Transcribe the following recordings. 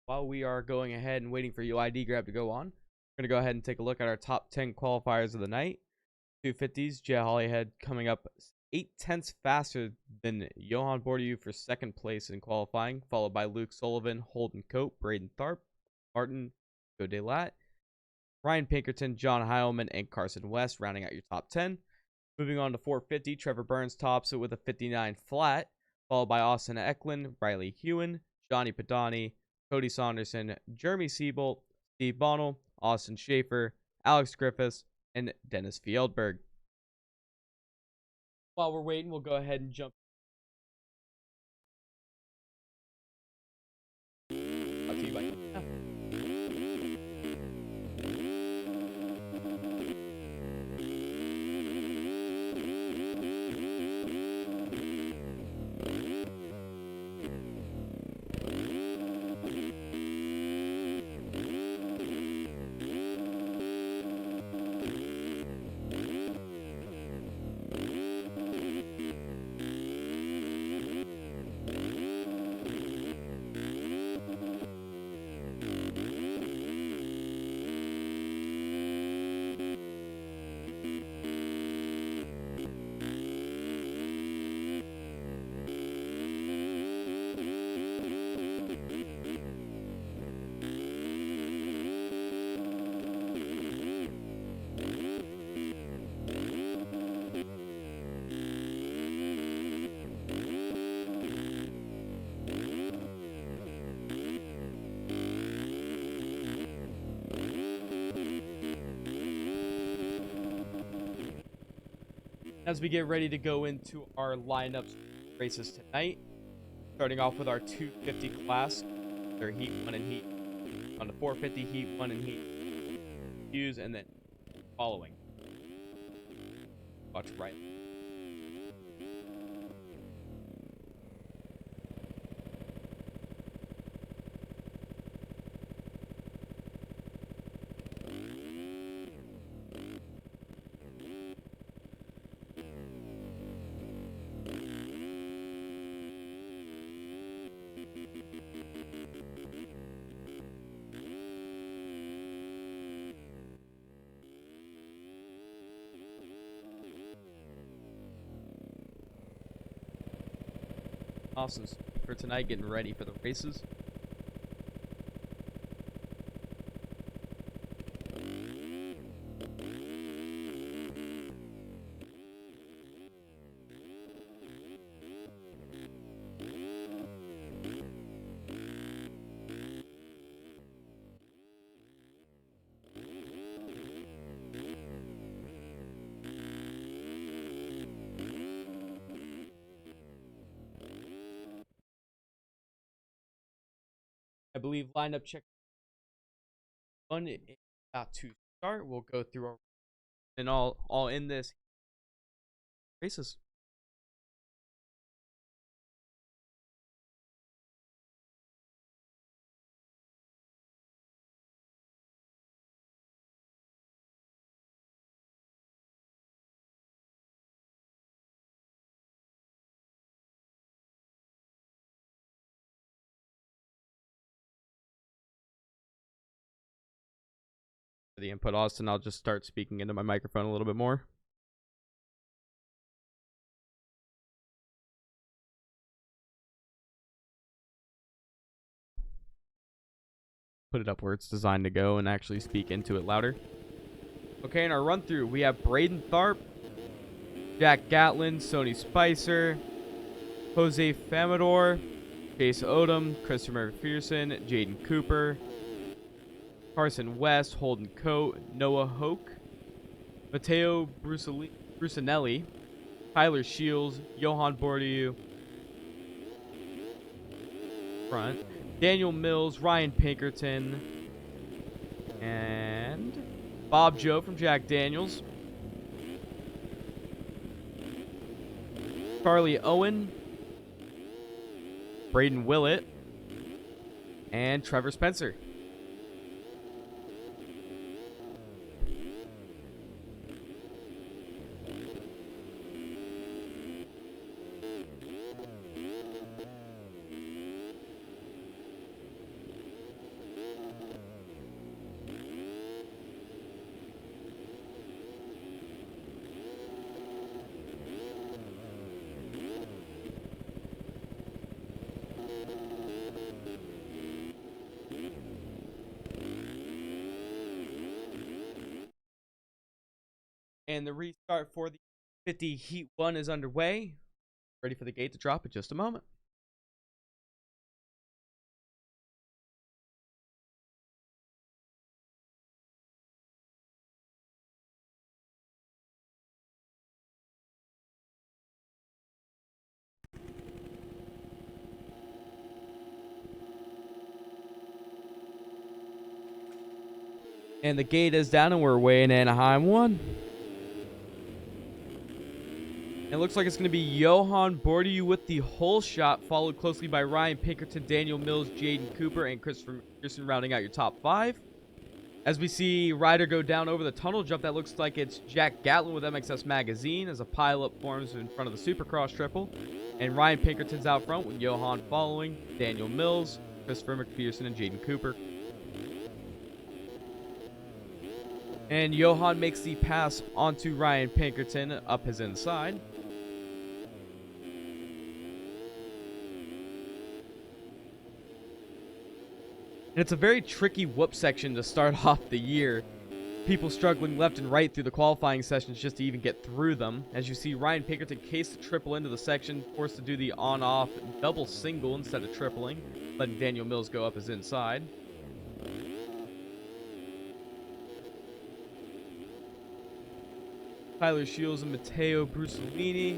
while we are going ahead and waiting for UID grab to go on, we're going to go ahead and take a look at our top 10 qualifiers of the night. 250s, Jay Hollyhead coming up 0.8 faster than Johan Bourdieu for second place in qualifying, followed by Luke Sullivan, Holden Cope, Braden Tharp, Martin Godelat, Ryan Pinkerton, John Heilman, and Carson West rounding out your top 10. Moving on to 450, Trevor Burns tops it with a 59 flat, followed by Austin Eklund, Riley Hewen, Johnny Padani, Cody Saunderson, Jeremy Siebold, Steve Bonnell, Austin Schaefer, Alex Griffiths, and Dennis Fieldberg. While we're waiting, we'll go ahead and jump. As we get ready to go into our lineups races tonight, starting off with our 250 class, their Heat 1 and Heat on the 450, Heat 1 and Heat 2s, and then following. Watch right. Awesome for tonight, getting ready for the races. I believe lineup check 1 is about to start. We'll go through our and all in this races. For the input, Austin, I'll just start speaking into my microphone a little bit more. Put it up where it's designed to go and actually speak into it louder. Okay, in our run through, we have Braden Tharp, Jack Gatlin, Sony Spicer, Jose Famador, Chase Odom, Christopher McPherson, Jaden Cooper, Carson West, Holden Cote, Noah Hoke, Matteo Brusinelli, Tyler Shields, Johan Bourdieu, front, Daniel Mills, Ryan Pinkerton, and Bob Joe from Jack Daniels, Charlie Owen, Braden Willett, and Trevor Spencer. And the restart for the 50 Heat 1 is underway. Ready for the gate to drop in just a moment. And the gate is down, and we're away in Anaheim 1. It looks like it's going to be Johan Bordiu with the hole shot, followed closely by Ryan Pinkerton, Daniel Mills, Jaden Cooper, and Christopher Pearson rounding out your top 5. As we see Ryder go down over the tunnel jump, that looks like it's Jack Gatlin with MXS Magazine as a pileup forms in front of the Supercross triple. And Ryan Pinkerton's out front with Johan following, Daniel Mills, Christopher McPherson, and Jaden Cooper. And Johan makes the pass onto Ryan Pinkerton up his inside. And it's a very tricky whoop section to start off the year. People struggling left and right through the qualifying sessions just to even get through them. As you see, Ryan Pinkerton cased the triple into the section, forced to do the on-off double single instead of tripling, letting Daniel Mills go up his inside. Tyler Shields and Matteo Brusinelli,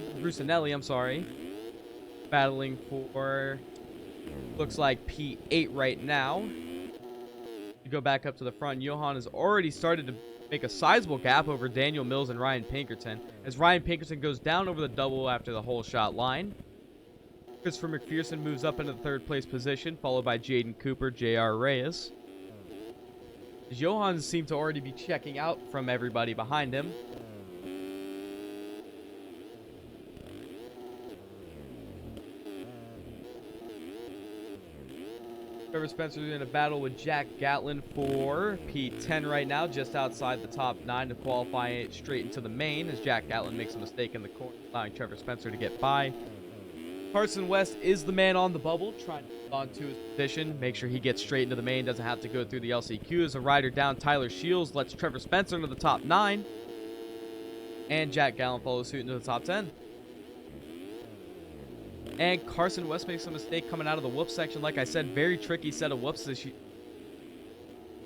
battling for, looks like P8 right now. To go back up to the front, Johan has already started to make a sizable gap over Daniel Mills and Ryan Pinkerton, as Ryan Pinkerton goes down over the double after the whole shot line. Christopher McPherson moves up into the third place position, followed by Jaden Cooper, J.R. Reyes. Johan seemed to already be checking out from everybody behind him. Trevor Spencer is in a battle with Jack Gatlin for P10 right now, just outside the top 9 to qualify straight into the main, as Jack Gatlin makes a mistake in the corner, allowing Trevor Spencer to get by. Carson West is the man on the bubble, trying to hold on to his position, make sure he gets straight into the main, doesn't have to go through the LCQ. As a rider down, Tyler Shields lets Trevor Spencer into the top 9, and Jack Gatlin follows suit into the top 10. And Carson West makes a mistake coming out of the whoop section. Like I said, very tricky set of whoops this year.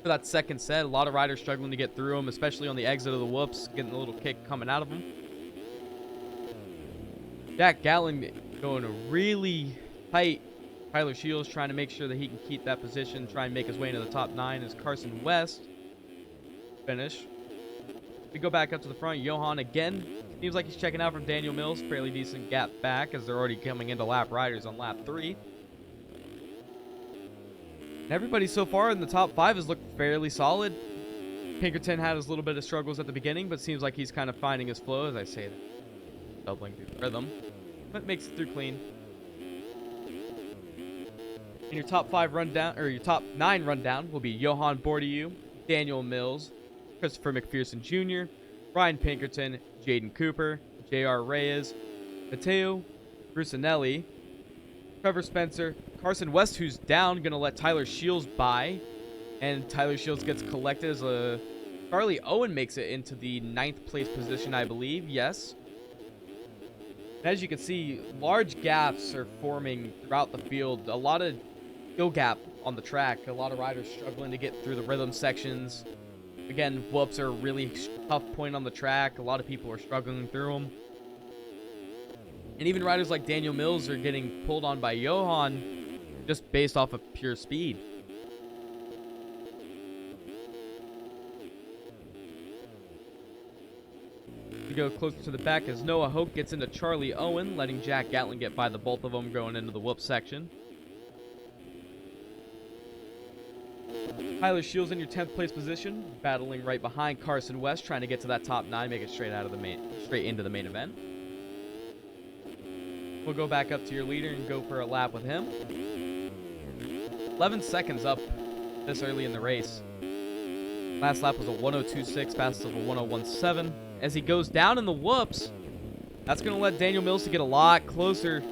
For that second set, a lot of riders struggling to get through them, especially on the exit of the whoops, getting a little kick coming out of them. Jack Gatlin going really tight. Tyler Shields trying to make sure that he can keep that position, try and make his way into the top 9 as Carson West finish. We go back up to the front. Johan again. Seems like he's checking out from Daniel Mills. Fairly decent gap back as they're already coming into lap riders on lap 3. And everybody so far in the top 5 has looked fairly solid. Pinkerton had his little bit of struggles at the beginning, but seems like he's kind of finding his flow, as I say that. Doubling through rhythm. But makes it through clean. And your top 5 rundown, or your top 9 rundown will be Johan Bordiu, Daniel Mills, Christopher McPherson Jr., Ryan Pinkerton, Jaden Cooper, J.R. Reyes, Matteo Brusinelli, Trevor Spencer, Carson West, who's down, going to let Tyler Shields by. And Tyler Shields gets collected as a... Charlie Owen makes it into the 9th place position, I believe. Yes. And as you can see, large gaps are forming throughout the field. A lot of skill gap on the track. A lot of riders struggling to get through the rhythm sections. Again, whoops are a really tough point on the track. A lot of people are struggling through them. And even riders like Daniel Mills are getting pulled on by Johan just based off of pure speed. We go closer to the back as Noah Hoke gets into Charlie Owen, letting Jack Gatlin get by the both of them going into the whoop section. Tyler Shields in your 10th place position, battling right behind Carson West, trying to get to that top 9, make it straight into the main event. We'll go back up to your leader and go for a lap with him. 11 seconds up this early in the race. Last lap was a 1:02.6, fastest of a 1:01.7. As he goes down in the whoops, that's going to let Daniel Mills to get a lot closer.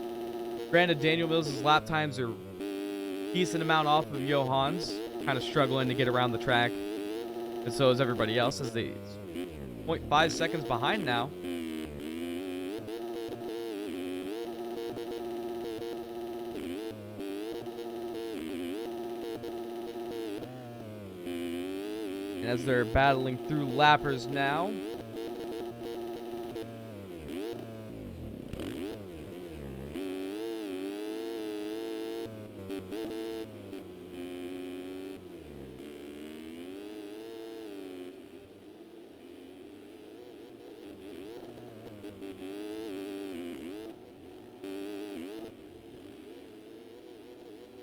Granted, Daniel Mills' lap times are a decent amount off of Johan's. Kind of struggling to get around the track, and so is everybody else as they 0.5 seconds behind now. And as they're battling through lappers now,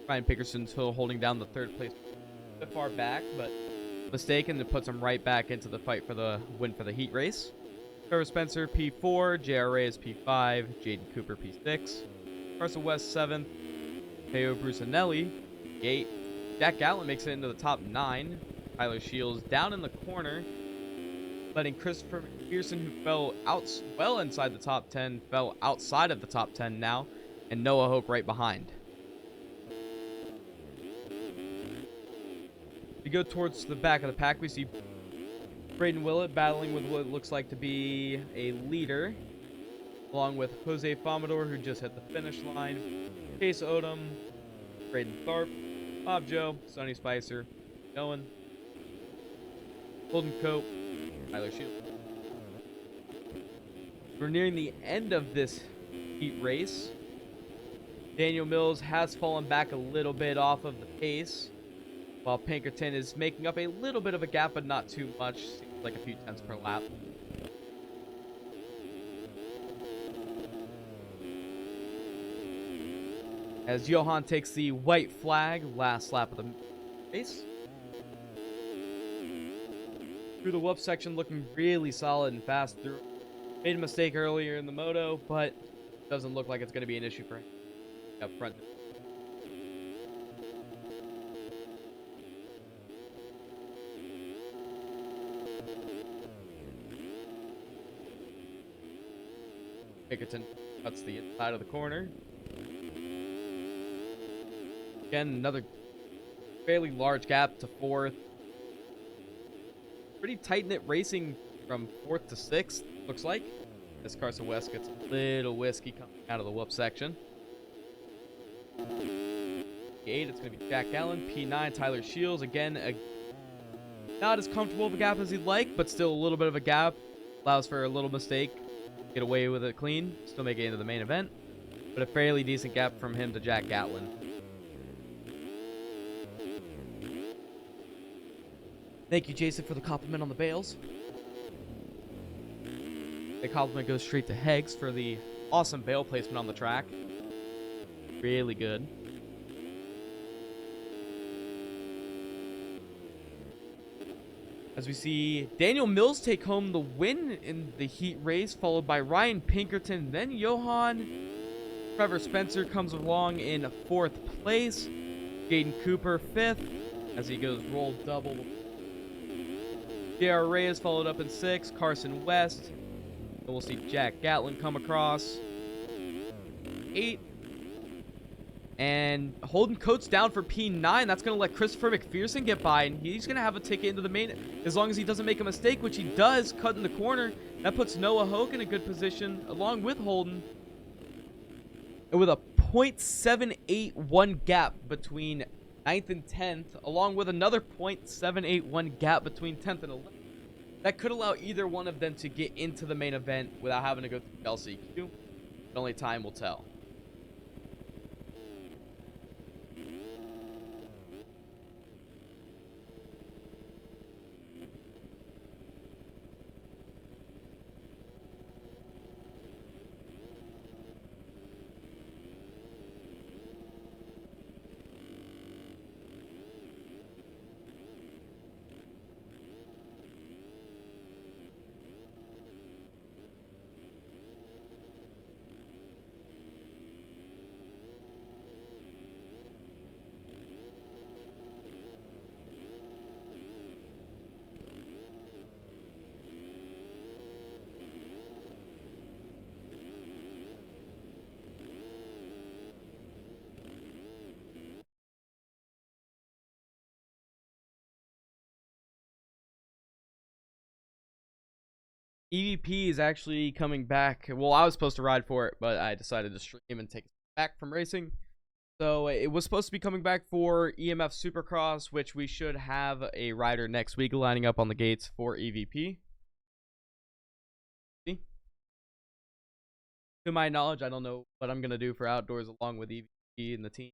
Ryan Pinkerton still holding down the third place a bit far back, but mistaken, it puts him right back into the fight for the win for the heat race. Trevor Spencer, P4, J.R. Reyes, P5, Jaden Cooper, P6, Carson West, 7th, Teo Brucinelli, P8, Jack Gatlin makes it into the top 9, Tyler Shields down in the corner, letting Christopher McPherson, who fell out well inside the top 10, fell outside of the top 10 now, and Noah Hoke right behind. We go towards the back of the pack. We see Braden Willett battling with what looks like to be a leader, along with Jose Famador, who just hit the finish line, Chase Odom, Braden Tharp, Bob Joe, Sonny Spicer, Owen, Holden Cope, Tyler Shields. We're nearing the end of this heat race. Daniel Mills has fallen back a little bit off of the pace, while Pinkerton is making up a little bit of a gap, but not too much. Seems like a few tenths per lap. As Johan takes the white flag, last lap of the race. Through the whoop section, looking really solid and fast through. Made a mistake earlier in the moto, but doesn't look like it's going to be an issue for him up front. Pinkerton cuts the inside of the corner. Again, another fairly large gap to 4th. Pretty tight-knit racing from 4th to 6th, looks like. As Carson West gets a little whiskey coming out of the whoop section. P8, it's going to be Jack Allen. P9, Tyler Shields. Again, not as comfortable of a gap as he'd like, but still a little bit of a gap. Allows for a little mistake. Get away with it clean. Still make it into the main event. But a fairly decent gap from him to Jack Gatlin. Thank you, Jason, for the compliment on the bales. The compliment goes straight to Heggs for the awesome bale placement on the track. Really good. As we see Daniel Mills take home the win in the heat race, followed by Ryan Pinkerton, then Johan. Trevor Spencer comes along in 4th place. Jaden Cooper 5th as he goes roll double. J.R. Reyes followed up in 6th. Carson West. And we'll see Jack Gatlin come across 8th. And Holden Coates down for P9. That's going to let Christopher McPherson get by. And he's going to have a ticket into the main as long as he doesn't make a mistake, which he does, cut in the corner. That puts Noah Hoke in a good position along with Holden. And with a .781 gap between 9th and 10th, along with another .781 gap between 10th and 11th. That could allow either one of them to get into the main event without having to go through Lcq. But only time will tell. EVP is actually coming back. Well, I was supposed to ride for it, but I decided to stream and take it back from racing. So it was supposed to be coming back for EMF Supercross, which we should have a rider next week lining up on the gates for EVP. See? To my knowledge, I don't know what I'm going to do for outdoors along with EVP and the team.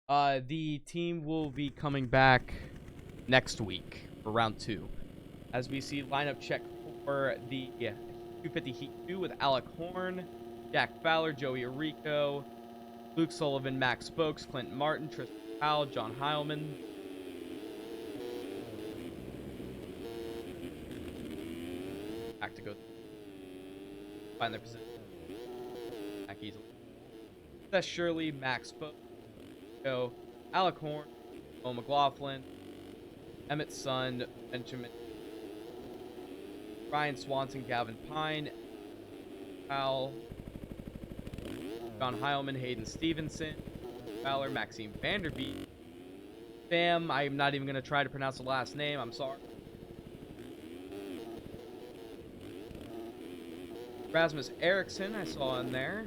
The team will be coming back next week for round 2. As we see lineup check for the 250 Heat 2 with Alec Horn, Jack Fowler, Joey Arico, Luke Sullivan, Max Spokes, Clinton Martin, Tristan Powell, John Heilman. Back to go find their position. Back easily. Seth Shirley, Max Spokes, Alec Horn, Bo McLaughlin, Emmett Sun, Benjamin, Ryan Swanson, Gavin Pine, Powell, John Heilman, Hayden Stevenson, Fowler, Maxime Vanderbeek, Sam, I'm not even going to try to pronounce the last name, I'm sorry. Rasmus Eriksson, I saw in there.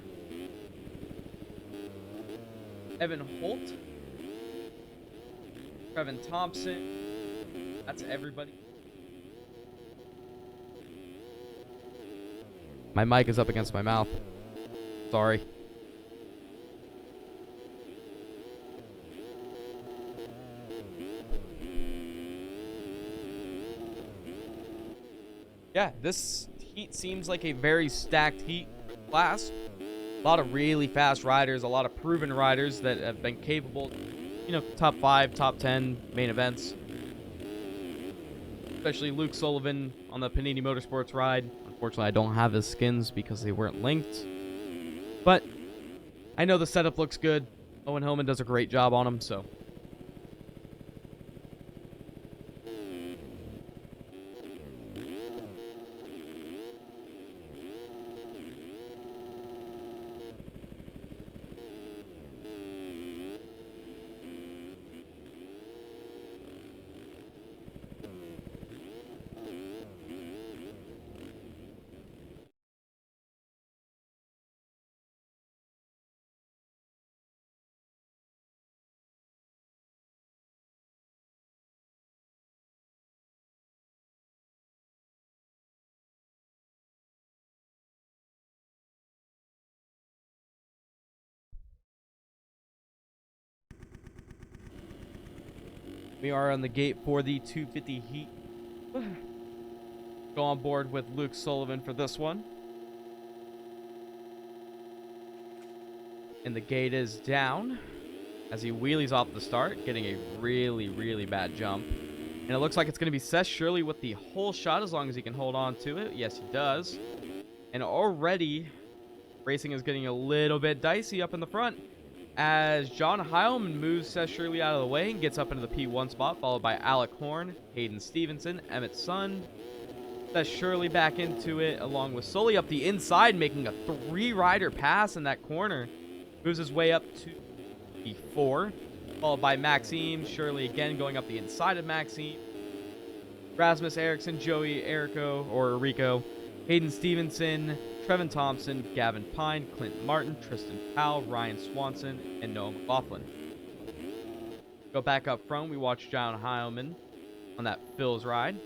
Evan Holt, Trevin Thompson, that's everybody. My mic is up against my mouth. Sorry. Yeah, this heat seems like a very stacked heat class. A lot of really fast riders, a lot of proven riders that have been capable, you know, top 5, top 10 main events. Especially Luke Sullivan on the Panini Motorsports ride. Unfortunately, I don't have his skins because they weren't linked. But I know the setup looks good. Owen Hillman does a great job on him, so. We are on the gate for the 250 heat. Go on board with Luke Sullivan for this one. And the gate is down as he wheelies off the start, getting a really, really bad jump. And it looks like it's going to be Seth Shirley with the whole shot as long as he can hold on to it. Yes, he does. And already, racing is getting a little bit dicey up in the front as John Heilman moves Seth Shirley out of the way and gets up into the P1 spot, followed by Alec Horn, Hayden Stevenson, Emmett Sun. Seth Shirley back into it, along with Sully up the inside, making a 3-rider pass in that corner. Moves his way up to P4, followed by Maxime. Shirley again going up the inside of Maxime. Rasmus Eriksson, Joey Arico, Hayden Stevenson, Trevin Thompson, Gavin Pine, Clinton Martin, Tristan Powell, Ryan Swanson, and Noah McLaughlin. Go back up front, we watch John Heilman on that Phil's ride.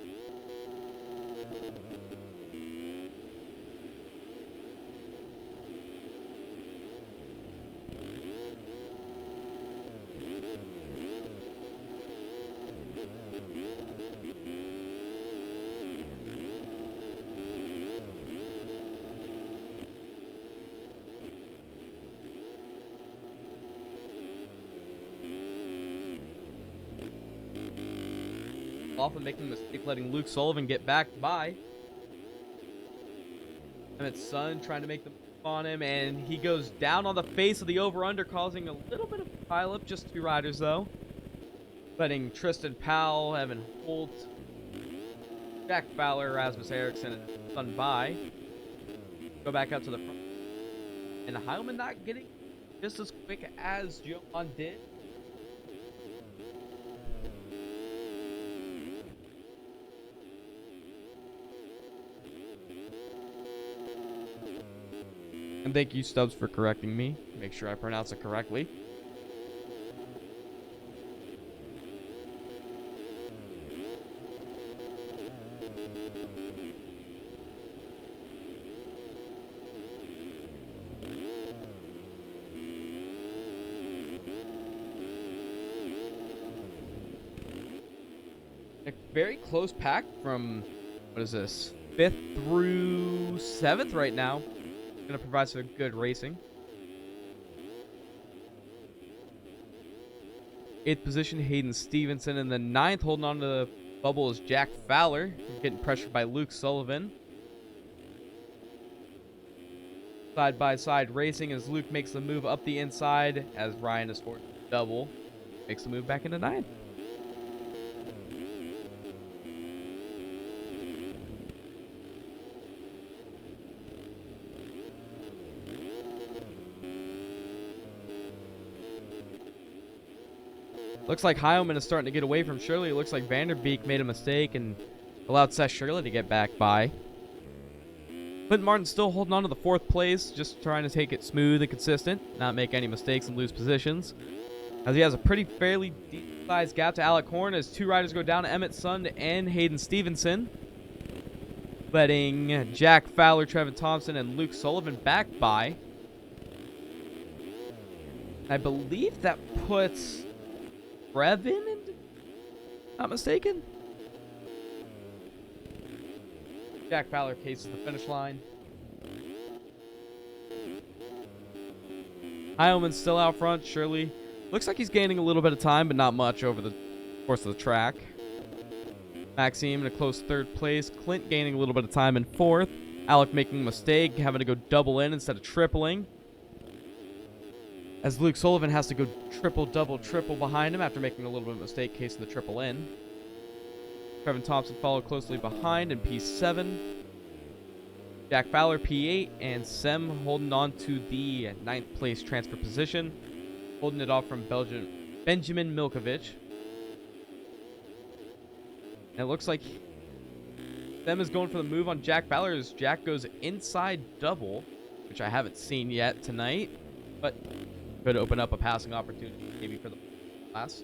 Often making the mistake letting Luke Sullivan get back by. Emmett's son trying to make the move on him, and he goes down on the face of the over-under, causing a little bit of a pile-up. Just 2 riders, though. Letting Tristan Powell, Evan Holt, Jack Fowler, Rasmus Eriksson, and son by. Go back up to the front. And Heilman not getting just as quick as Johan did. And thank you, Stubbs, for correcting me. Make sure I pronounce it correctly. A very close pack from, what is this, 5th through 7th right now. Going to provide some good racing. 8th position, Hayden Stevenson. And then 9th, holding on to the bubble, is Jack Fowler. Getting pressured by Luke Sullivan. Side-by-side racing as Luke makes the move up the inside as Ryan is forced to double. Makes the move back into 9th. Looks like Heilman is starting to get away from Shirley. It looks like Vanderbeek made a mistake and allowed Seth Shirley to get back by. Clinton Martin still holding on to the 4th place, just trying to take it smooth and consistent, not make any mistakes and lose positions. As he has a pretty fairly decent-sized gap to Alec Horn as 2 riders go down, Emmett Sund and Hayden Stevenson. Letting Jack Fowler, Trevor Thompson, and Luke Sullivan back by. I believe that puts Brevin in, not mistaken. Jack Fowler cases the finish line. Heilman's still out front. Shirley looks like he's gaining a little bit of time, but not much over the course of the track. Maxime in a close 3rd place. Clint gaining a little bit of time in 4th. Alec making a mistake, having to go double in instead of tripling. As Luke Sullivan has to go triple, double, triple behind him after making a little bit of a mistake, casing the triple in. Trevor Thompson followed closely behind in P7. Jack Fowler P8 and Sem holding on to the 9th place transfer position. Holding it off from Benjamin Milkovich. And it looks like Sem is going for the move on Jack Fowler as Jack goes inside double, which I haven't seen yet tonight, but could open up a passing opportunity maybe for the class.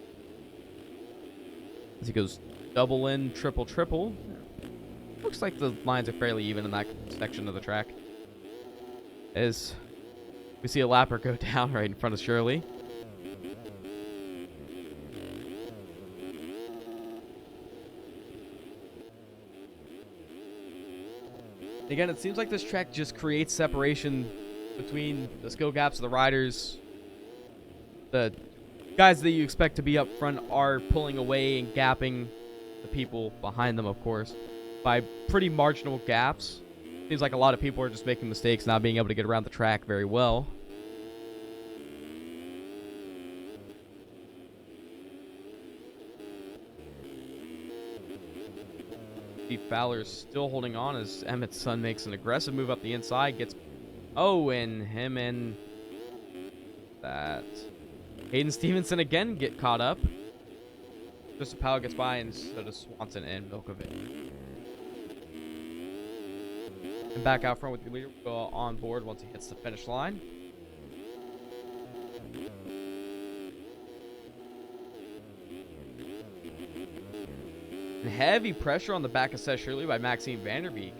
As he goes double in, triple, triple. Looks like the lines are fairly even in that section of the track. As we see a lapper go down right in front of Shirley. Again, it seems like this track just creates separation between the skill gaps of the riders. The guys that you expect to be up front are pulling away and gapping the people behind them, of course, by pretty marginal gaps. Seems like a lot of people are just making mistakes, not being able to get around the track very well. Steve Fowler's still holding on as Emmett Sund makes an aggressive move up the inside. Gets... Oh, and him and that... Hayden Stevenson again get caught up. Just Powell gets by, and so does Swanson and Milkovich. And back out front with your leader. We'll go on board once he hits the finish line. And heavy pressure on the back of Seth Shirley by Maxime Vanderbeek.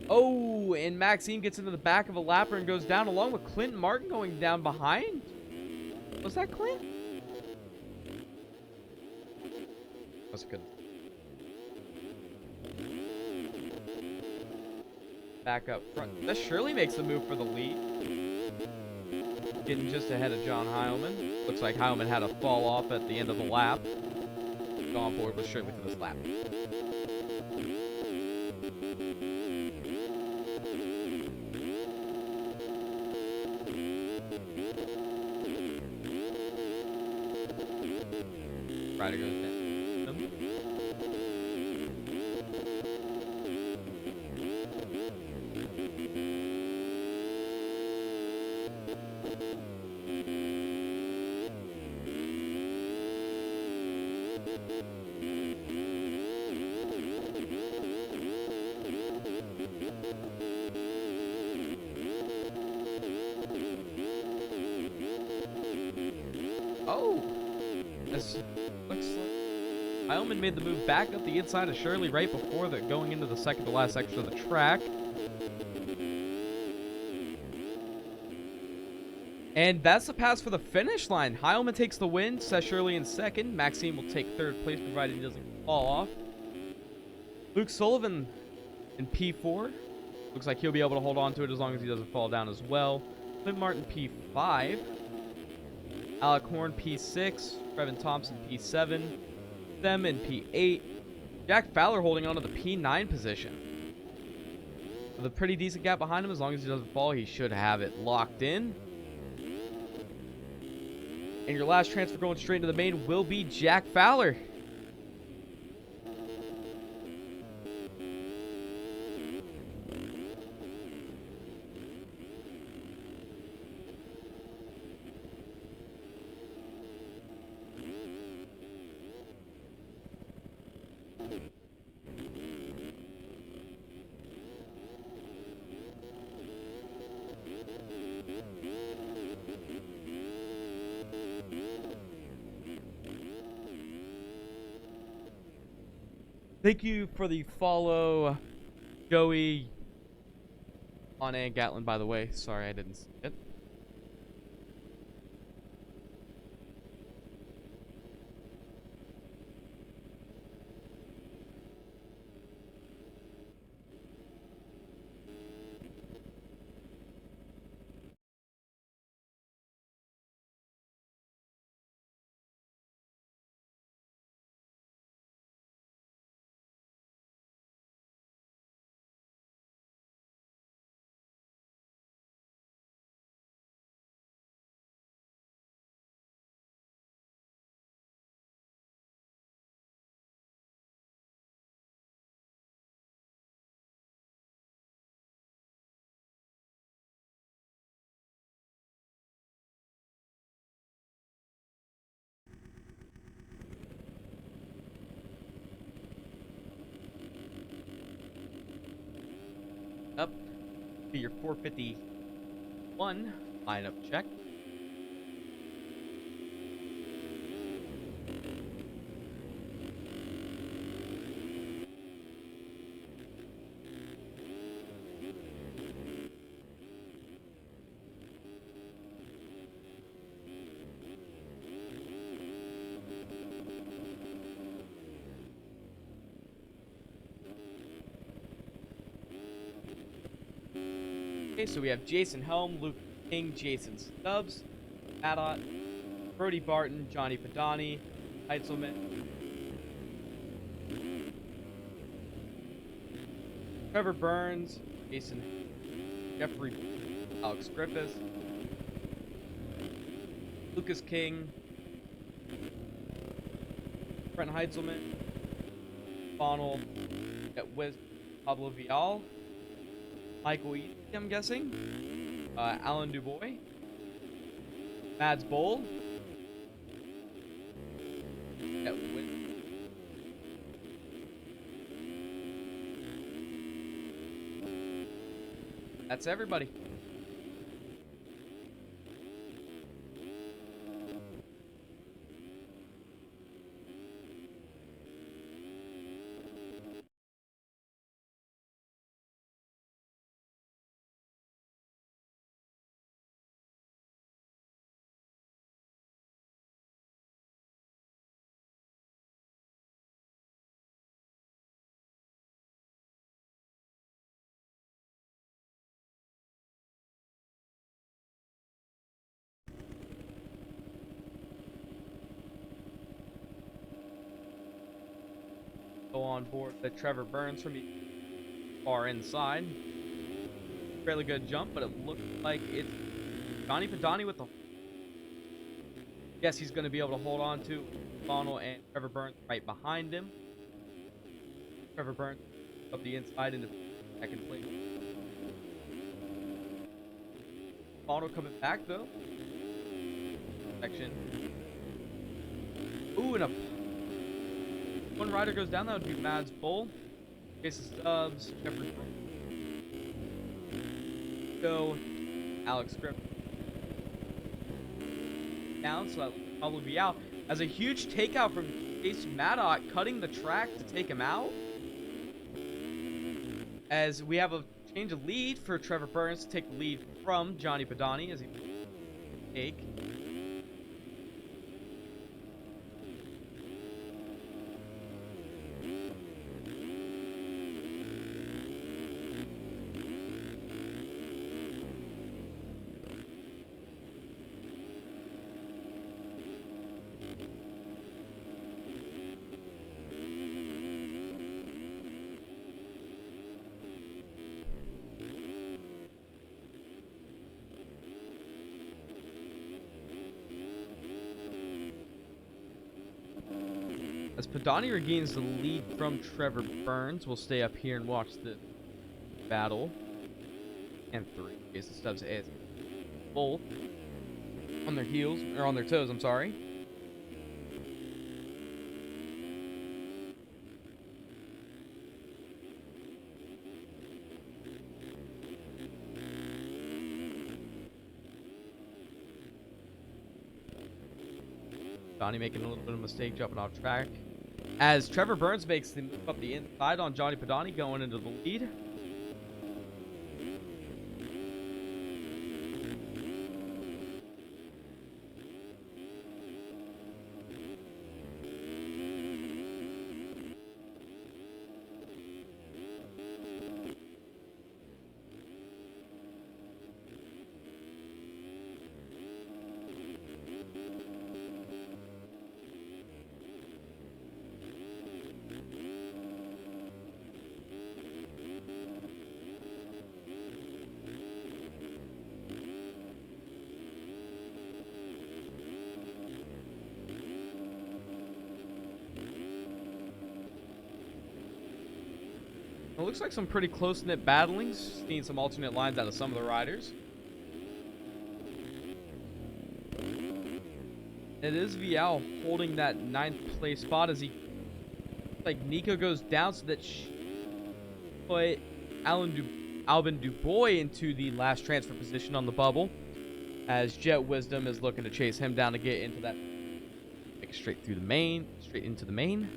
Oh, and Maxime gets into the back of a lapper and goes down along with Clinton Martin going down behind. Was that Clint? That's good. Back up front. That surely makes the move for the lead. Getting just ahead of John Heilman. Looks like Heilman had a fall off at the end of the lap. Go on board with Shirley for this lap. Rider goes down. Oh! This looks like Heilman made the move back up the inside of Shirley right before going into the second to last section of the track. And that's the pass for the finish line. Heilman takes the win, Seth Shirley in second. Maxime will take third place, provided he doesn't fall off. Luke Sullivan in P4. Looks like he'll be able to hold on to it as long as he doesn't fall down as well. Clint Martin P5. Alec Horn P6. Trevin Thompson P7. Them in P8. Jack Fowler holding on to the P9 position. With a pretty decent gap behind him, as long as he doesn't fall, he should have it locked in. And your last transfer going straight into the main will be Jack Fowler. Thank you for the follow, Joey, on and Gatlin, by the way. Sorry I didn't see it. Up to your 451 lineup check. Okay, so we have Jason Helm, Luke King, Jason Stubbs, Adot, Brody Barton, Johnny Padani, Heitzelman, Trevor Burns, Jason, Jeffrey, Alex Griffiths, Lucas King, Brent Heitzelman, Donald, Pablo Vial, Michael Eaton, I'm guessing. Alan Dubois. Mads Bowl. That's everybody. On board the Trevor Burns from the far inside. Fairly good jump, but it looks like it's Johnny Padani with the... Yes, he's going to be able to hold on to Bonal and Trevor Burns right behind him. Trevor Burns up the inside into second place. Bonal coming back, though. Section. Ooh, and a... One rider goes down, that would be Mads Bull. Jason Stubbs, Jeffrey Go, Alex Grip. Down, so that Pablo Vial as a huge takeout from Chase Maddox, cutting the track to take him out. As we have a change of lead for Trevor Burns to take the lead from Johnny Padani as he take. As Padani regains the lead from Trevor Burns, we'll stay up here and watch the battle. And 3. Jason Stubbs is both on their heels, or on their toes, I'm sorry. Johnny making a little bit of a mistake jumping off track. As Trevor Burns makes the move up the inside on Johnny Padani going into the lead. It looks like some pretty close-knit battlings. Seeing some alternate lines out of some of the riders. It is Vial holding that 9th place spot as he, like, Nico goes down so that put Albin Dubois into the last transfer position on the bubble. As Jet Wisdom is looking to chase him down to get into that, like, straight into the main.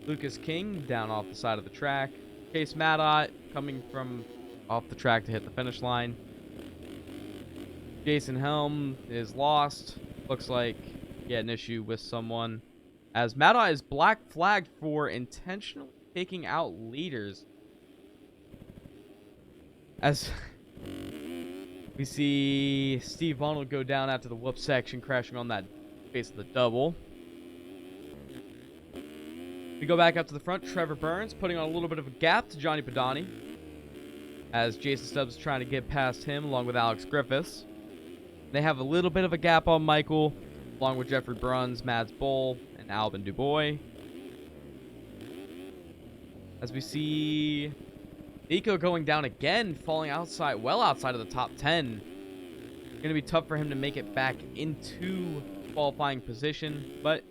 Lucas King down off the side of the track. Chase Maddox coming from off the track to hit the finish line. Jason Helm is lost. Looks like he had an issue with someone. As Maddox is black flagged for intentionally taking out leaders. As we see Steve Arnold go down after the whoop section, crashing on that face of the double. We go back up to the front. Trevor Burns putting on a little bit of a gap to Johnny Padani, as Jason Stubbs is trying to get past him along with Alex Griffiths. They have a little bit of a gap on Michael, along with Jeffrey Bruns, Mads Boll, and Albin Dubois. As we see Nico going down again, falling outside, well outside of the top 10. It's going to be tough for him to make it back into qualifying position, but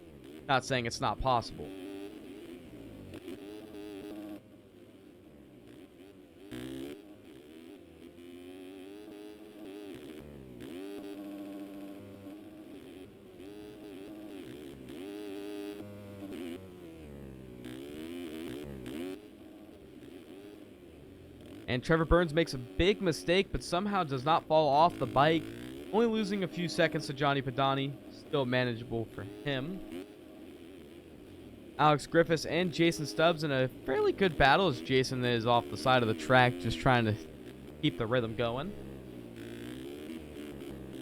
not saying it's not possible. And Trevor Burns makes a big mistake, but somehow does not fall off the bike. Only losing a few seconds to Johnny Padani. Still manageable for him. Alex Griffiths and Jason Stubbs in a fairly good battle as Jason is off the side of the track, just trying to keep the rhythm going.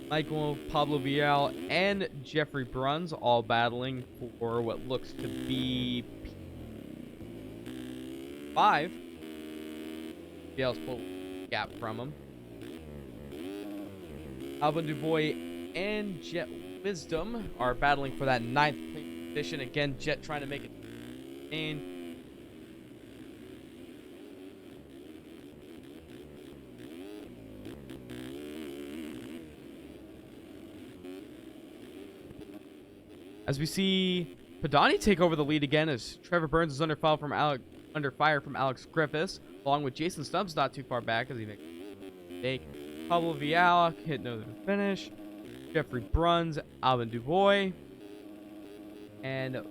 Michael, Pablo Vial, and Jeffrey Bruns all battling for what looks to be P5. Vial's pulled a gap from him. Albin Dubois and Jet Wisdom are battling for that 9th position. Again, Jet trying to make it in. As we see Padani take over the lead again as Trevor Burns is under fire from Alex Griffiths, along with Jason Stubbs not too far back as he makes a mistake. Pablo Vial hit no finish. Jeffrey Bruns, Alvin Dubois, and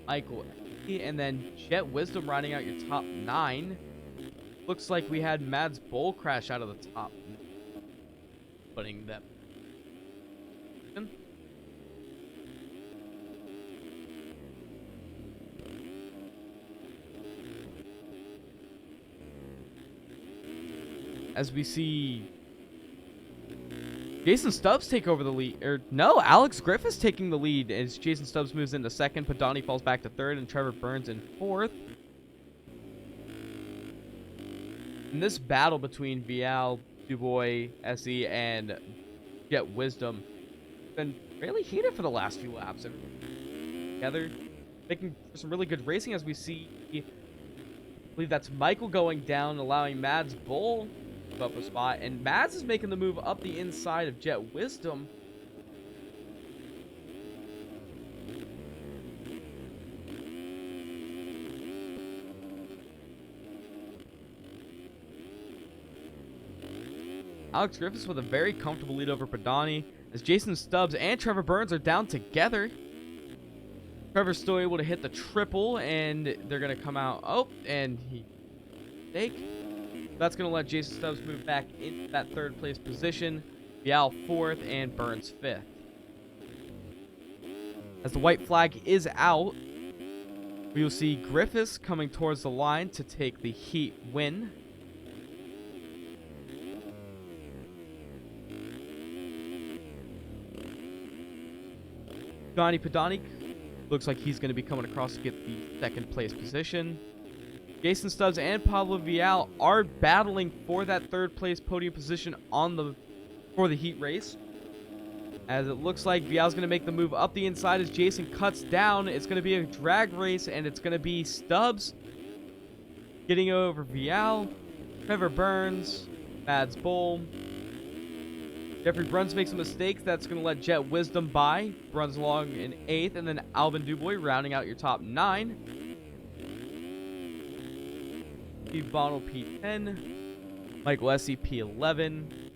Michael. And then Jet Wisdom rounding out your top 9. Looks like we had Mads Bowl crash out of the top, putting them. As we see Jason Stubbs take over the lead. Or no, Alex Griffiths taking the lead as Jason Stubbs moves into second. Padani falls back to third, and Trevor Burns in fourth. In this battle between Vial, Dubois, SE, and Jet Wisdom, been fairly heated for the last few laps. Together, making some really good racing as we see. I believe that's Michael going down, allowing Mads Bull up a spot, and Mads is making the move up the inside of Jet Wisdom. Alex Griffiths with a very comfortable lead over Padani as Jason Stubbs and Trevor Burns are down together. Trevor's still able to hit the triple, and they're going to come out. Oh, and he mistake. That's going to let Jason Stubbs move back into that third place position. Vial fourth and Burns fifth. As the white flag is out, we will see Griffiths coming towards the line to take the heat win. Johnny Padani looks like he's going to be coming across to get the second place position. Jason Stubbs and Pablo Vial are battling for that third place podium position for the heat race. As it looks like Vial's going to make the move up the inside as Jason cuts down. It's going to be a drag race, and it's going to be Stubbs getting over Vial, Trevor Burns, Mads Bull. Jeffrey Bruns makes a mistake. That's going to let Jet Wisdom by. Bruns along in 8th, and then Alvin Dubois rounding out your top 9. Steve Bonnell P10. Michael SE P11.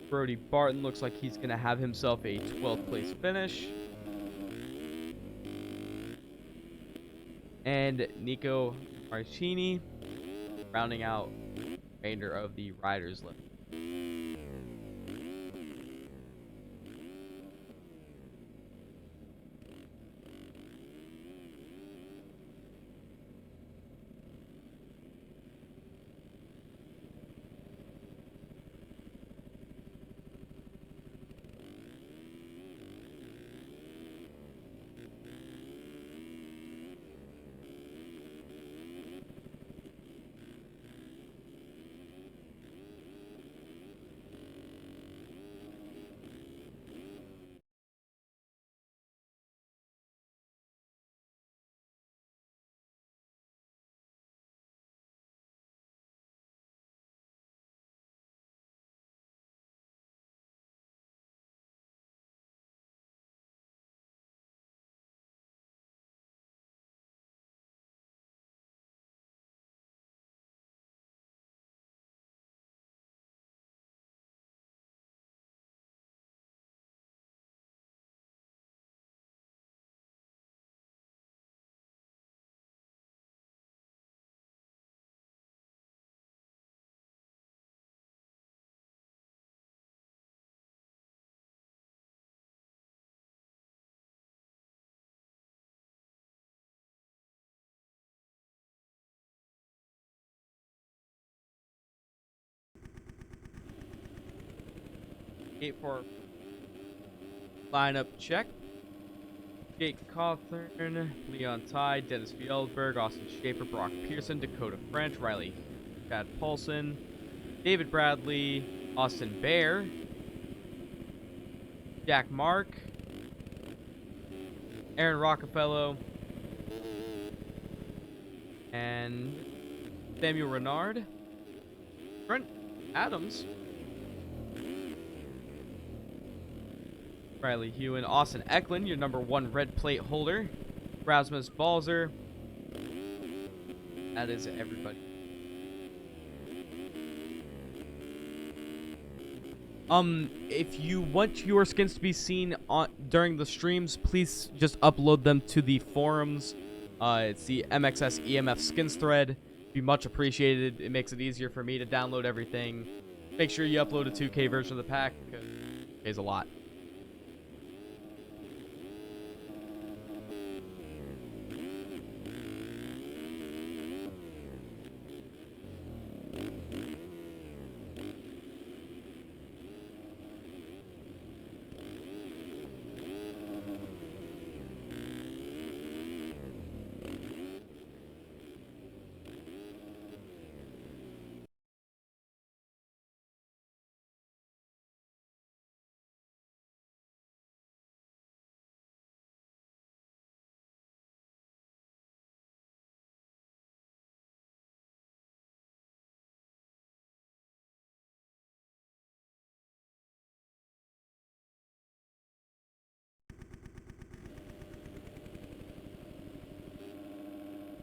Brody Barton looks like he's going to have himself a 12th place finish. And Nico Marchini rounding out the remainder of the riders list. For lineup check. Jake Cawthorn, Leon Tye, Dennis Fjellberg, Austin Schaefer, Brock Pearson, Dakota French, Riley Chad Paulson, David Bradley, Austin Bear, Jack Mark, Aaron Rockefeller, and Samuel Renard, Brent Adams, Riley Hewen, Austin Eklund, your number 1 red plate holder, Rasmus Balzer. That is everybody. If you want your skins to be seen during the streams, please just upload them to the forums. It's the MXSEMF skins thread. Be much appreciated. It makes it easier for me to download everything. Make sure you upload a 2K version of the pack, because it pays a lot.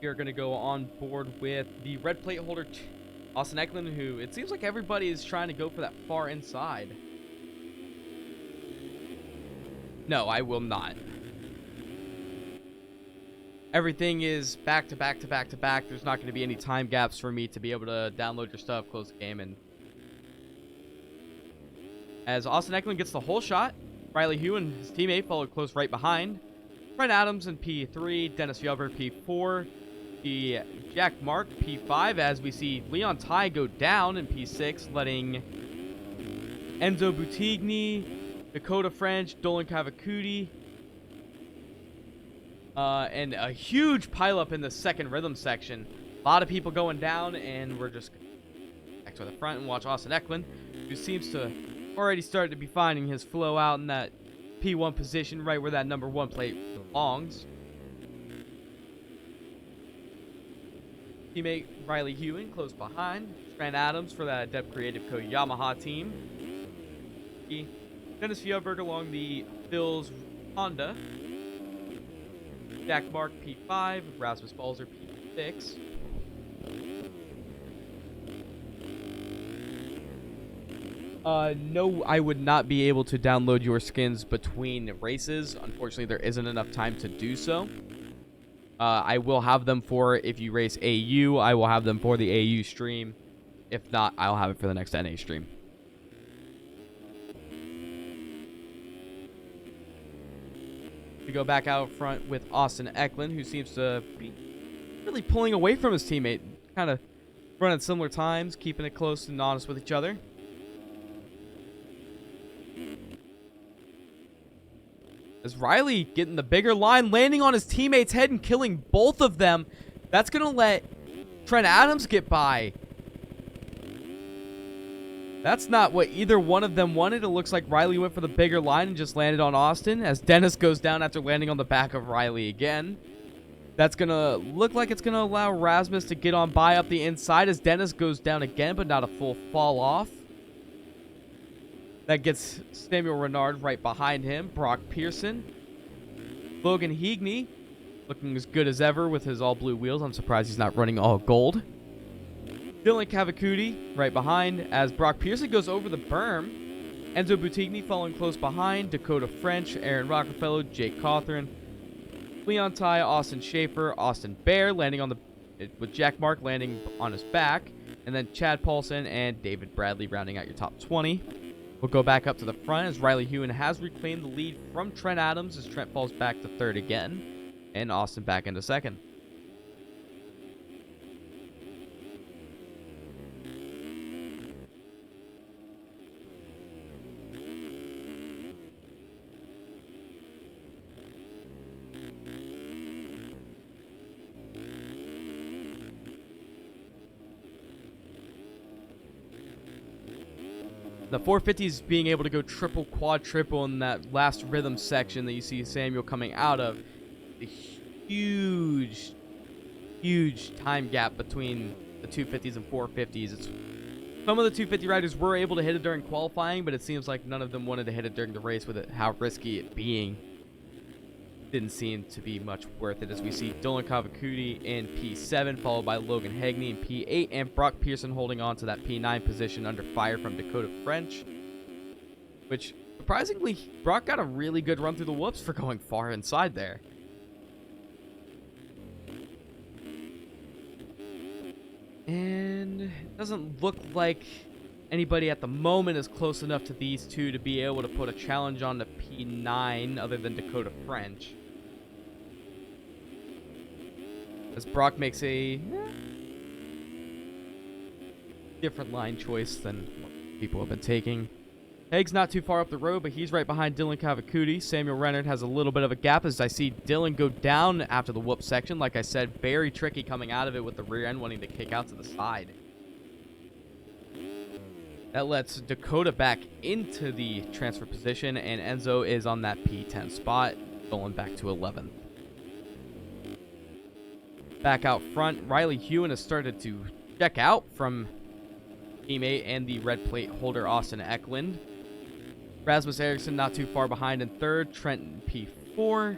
You're going to go on board with the red plate holder, Austin Eklund, who it seems like everybody is trying to go for that far inside. No, I will not. Everything is back to back to back to back. There's not going to be any time gaps for me to be able to download your stuff, close the game, and as Austin Eklund gets the whole shot, Riley Hugh and his teammate followed close right behind. Trent Adams in P3, Dennis Fjellberg P4, Jack Mark P5, as we see Leon Tai go down in P6, letting Enzo Buttigni, Dakota French, Dolan Cavacuti, and a huge pileup in the second rhythm section. A lot of people going down, and we're just back to the front and watch Austin Eklund, who seems to already start to be finding his flow out in that P1 position, right where that number 1 plate belongs. Teammate Riley Hewen close behind. Trent Adams for that Adept Creative Co. Yamaha team. Dennis Fjellberg along the Phil's Honda. Jack Mark P5. Rasmus Balzer P6. No, I would not be able to download your skins between races. Unfortunately, there isn't enough time to do so. I will have them for if you race AU. I will have them for the AU stream. If not, I'll have it for the next NA stream. We go back out front with Austin Eklund, who seems to be really pulling away from his teammate. Kind of running similar times, keeping it close and honest with each other. As Riley getting the bigger line, landing on his teammate's head and killing both of them. That's going to let Trent Adams get by. That's not what either one of them wanted. It looks like Riley went for the bigger line and just landed on Austin, as Dennis goes down after landing on the back of Riley again. That's going to look like it's going to allow Rasmus to get on by up the inside, as Dennis goes down again, but not a full fall off. That gets Samuel Renard right behind him. Brock Pearson. Logan Heagney looking as good as ever with his all blue wheels. I'm surprised he's not running all gold. Dylan Cavacuti right behind as Brock Pearson goes over the berm. Enzo Buttigni following close behind. Dakota French, Aaron Rockefeller, Jake Cawthorn, Leon Tai, Austin Schaefer, Austin Bear landing on with Jack Mark landing on his back. And then Chad Paulson and David Bradley rounding out your top 20. We'll go back up to the front as Riley Hewen has reclaimed the lead from Trent Adams as Trent falls back to third again. And Austin back into second. The 450s being able to go triple, quadruple in that last rhythm section that you see Samuel coming out of. A huge, huge time gap between the 250s and 450s. Some of the 250 riders were able to hit it during qualifying, but it seems like none of them wanted to hit it during the race with it, how risky it being. Didn't seem to be much worth it, as we see Dolan Cavacuti in P7, followed by Logan Heagney in P8, and Brock Pearson holding on to that P9 position under fire from Dakota French. which surprisingly, Brock got a really good run through the whoops for going far inside there. And it doesn't look like anybody at the moment is close enough to these two to be able to put a challenge on the P9 other than Dakota French. As Brock makes a different line choice than what people have been taking. Haig's not too far up the road, but he's right behind Dylan Cavacuti. Samuel Rennert has a little bit of a gap as I see Dylan go down after the whoop section. Like I said, very tricky coming out of it with the rear end wanting to kick out to the side. That lets Dakota back into the transfer position, and Enzo is on that P10 spot, going back to 11th. Back out front, Riley Hewen has started to check out from teammate and the red plate holder Austin Eklund. Rasmus Eriksson not too far behind in third. Trenton P4.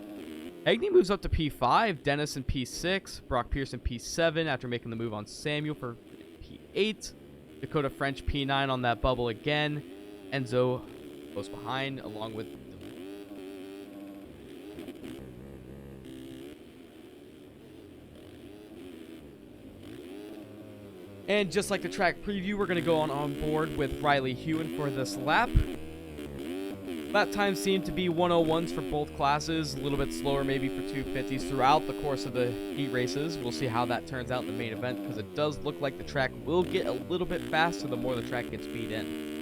Hegney moves up to P5. Dennis in P6. Brock Pearson P7 after making the move on Samuel for P8. Dakota French P9 on that bubble again. Enzo goes behind along with... And just like the track preview, we're going to go on board with Riley Hewen for this lap. Lap times seem to be 101s for both classes, a little bit slower maybe for 250s throughout the course of the heat races. We'll see how that turns out in the main event, because it does look like the track will get a little bit faster the more the track gets speed in.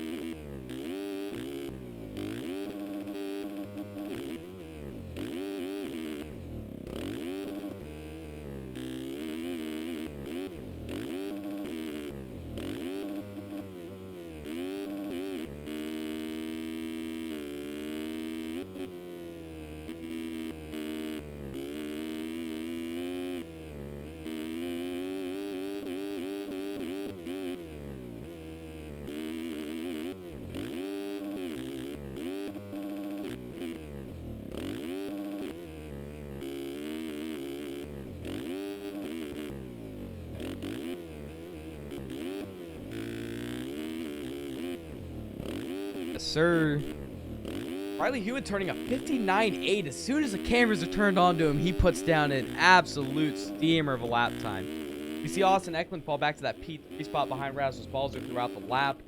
Sir. Riley Hewen turning a 59.8. As soon as the cameras are turned on to him, he puts down an absolute steamer of a lap time. We see Austin Eklund fall back to that P3 spot behind Rasmus Balzer throughout the lap.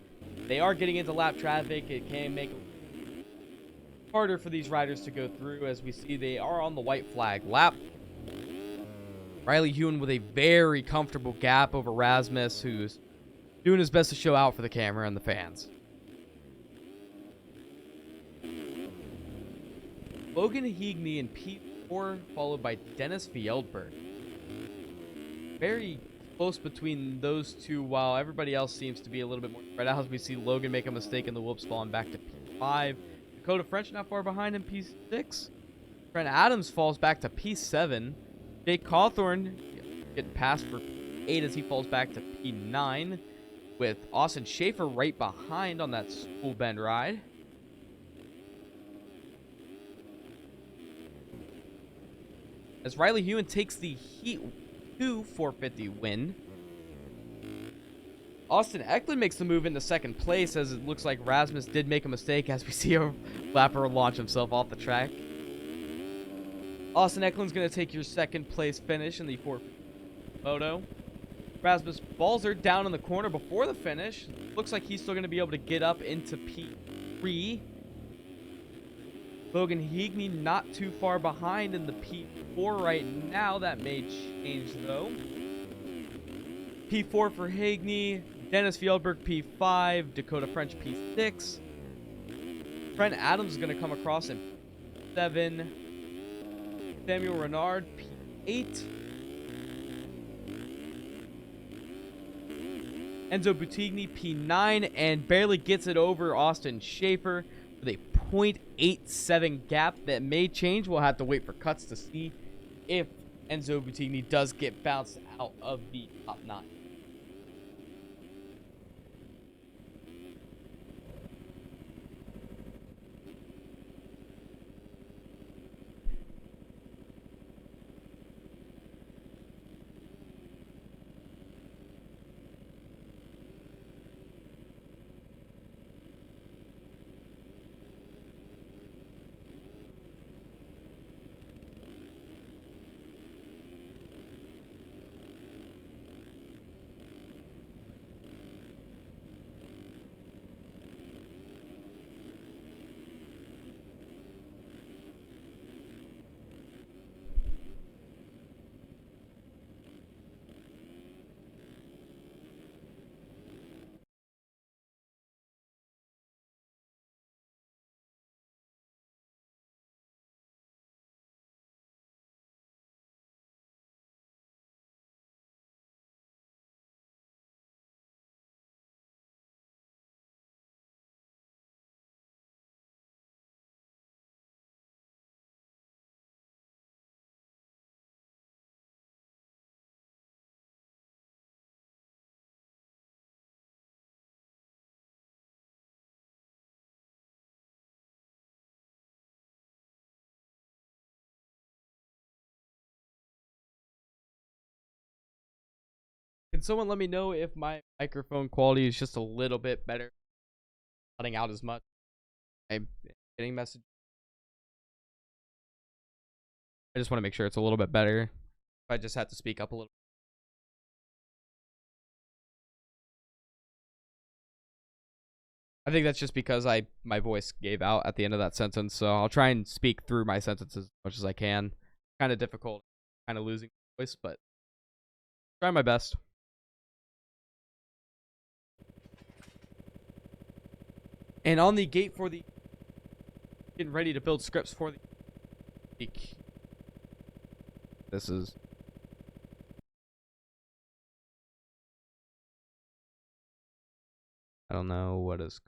They are getting into lap traffic. It can make it harder for these riders to go through, as we see they are on the white flag lap. Riley Hewen with a very comfortable gap over Rasmus, who's doing his best to show out for the camera and the fans. Logan Heagney in P4, followed by Dennis Fjellberg. Very close between those two, while everybody else seems to be a little bit more spread out. As we see Logan make a mistake in the whoops, falling back to P5. Dakota French not far behind in P6. Trent Adams falls back to P7. Jake Cawthorn getting passed for 8 as he falls back to P9, with Austin Schaefer right behind on that school bend ride. As Riley Hewen takes the Heat 2 450 win. Austin Eklund makes the move into second place, as it looks like Rasmus did make a mistake as we see a lapper launch himself off the track. Austin Eklund's going to take your second place finish in the 450 photo. Rasmus Balzer down in the corner before the finish. Looks like he's still going to be able to get up into P3. Logan Heagney not too far behind in the P4 right now. That may change, though. P4 for Heagney. Dennis Fjellberg P5. Dakota French P6. Trent Adams is going to come across in P7. Samuel Renard P8. Enzo Buttigni P9, and barely gets it over Austin Schaefer with a 0.87 gap. That may change. We'll have to wait for cuts to see if Enzo Buttigni does get bounced out of the top 9. someone let me know if my microphone quality is just a little bit better? Cutting out as much. I'm getting messages. I just want to make sure it's a little bit better. If I just have to speak up a little. I think that's just because my voice gave out at the end of that sentence, so I'll try and speak through my sentences as much as I can. Kind of difficult, kind of losing my voice, but try my best. And on the gate for the getting ready to build scripts for the week. This is I don't know what is.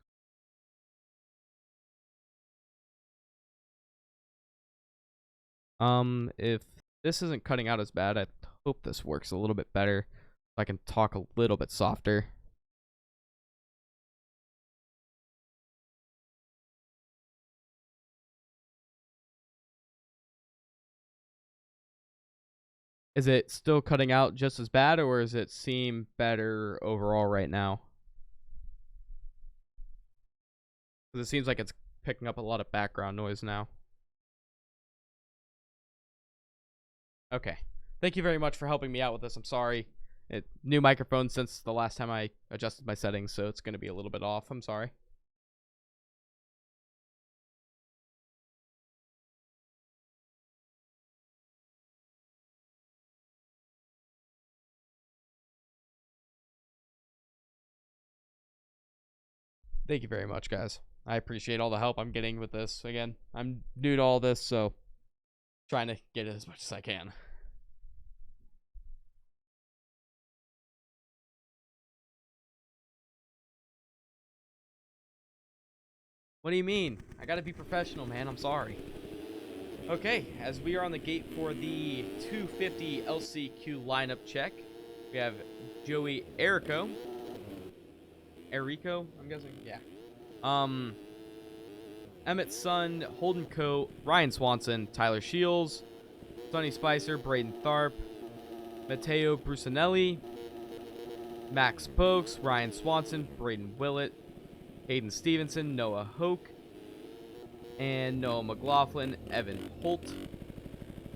If this isn't cutting out as bad, I hope this works a little bit better. So I can talk a little bit softer. Is it still cutting out just as bad, or does it seem better overall right now? Because it seems like it's picking up a lot of background noise now. Okay. Thank you very much for helping me out with this. I'm sorry. New microphone since the last time I adjusted my settings, so it's going to be a little bit off. I'm sorry. Thank you very much, guys. I appreciate all the help I'm getting with this. Again, I'm new to all this, so trying to get it as much as I can. What do you mean? I gotta be professional, man. I'm sorry. Okay, as we are on the gate for the 250 LCQ lineup check, we have Joey Erico, I'm guessing? Yeah. Emmett Sun, Holden Coe, Ryan Swanson, Tyler Shields, Sonny Spicer, Braden Tharp, Matteo Brusinelli, Max Pokes, Ryan Swanson, Braden Willett, Hayden Stevenson, Noah Hoke, and Noah McLaughlin, Evan Holt,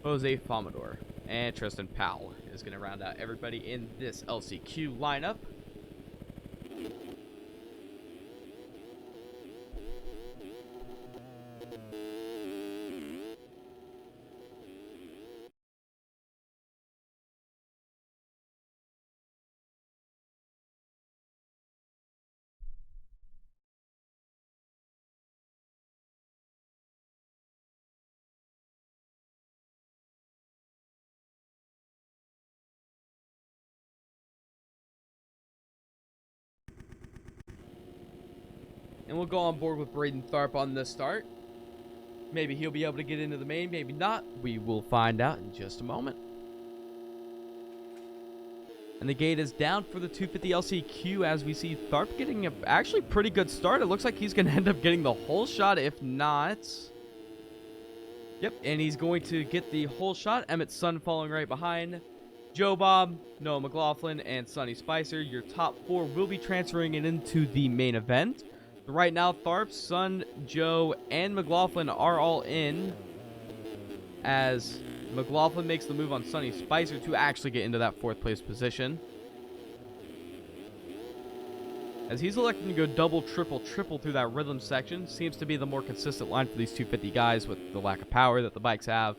Jose Fomador, and Tristan Powell is going to round out everybody in this LCQ lineup. And we'll go on board with Braden Tharp on this start. Maybe he'll be able to get into the main, maybe not. We will find out in just a moment. And the gate is down for the 250 LCQ as we see Tharp getting a actually pretty good start. It looks like he's going to end up getting the whole shot, if not. Yep, and he's going to get the whole shot. Emmett Sun following right behind. Joe Bob, Noah McLaughlin, and Sonny Spicer. Your top four will be transferring it into the main event. Right now, Tharp, Sun, Joe, and McLaughlin are all in, as McLaughlin makes the move on Sonny Spicer to actually get into that fourth place position. As he's electing to go double, triple through that rhythm section. Seems to be the more consistent line for these 250 guys with the lack of power that the bikes have.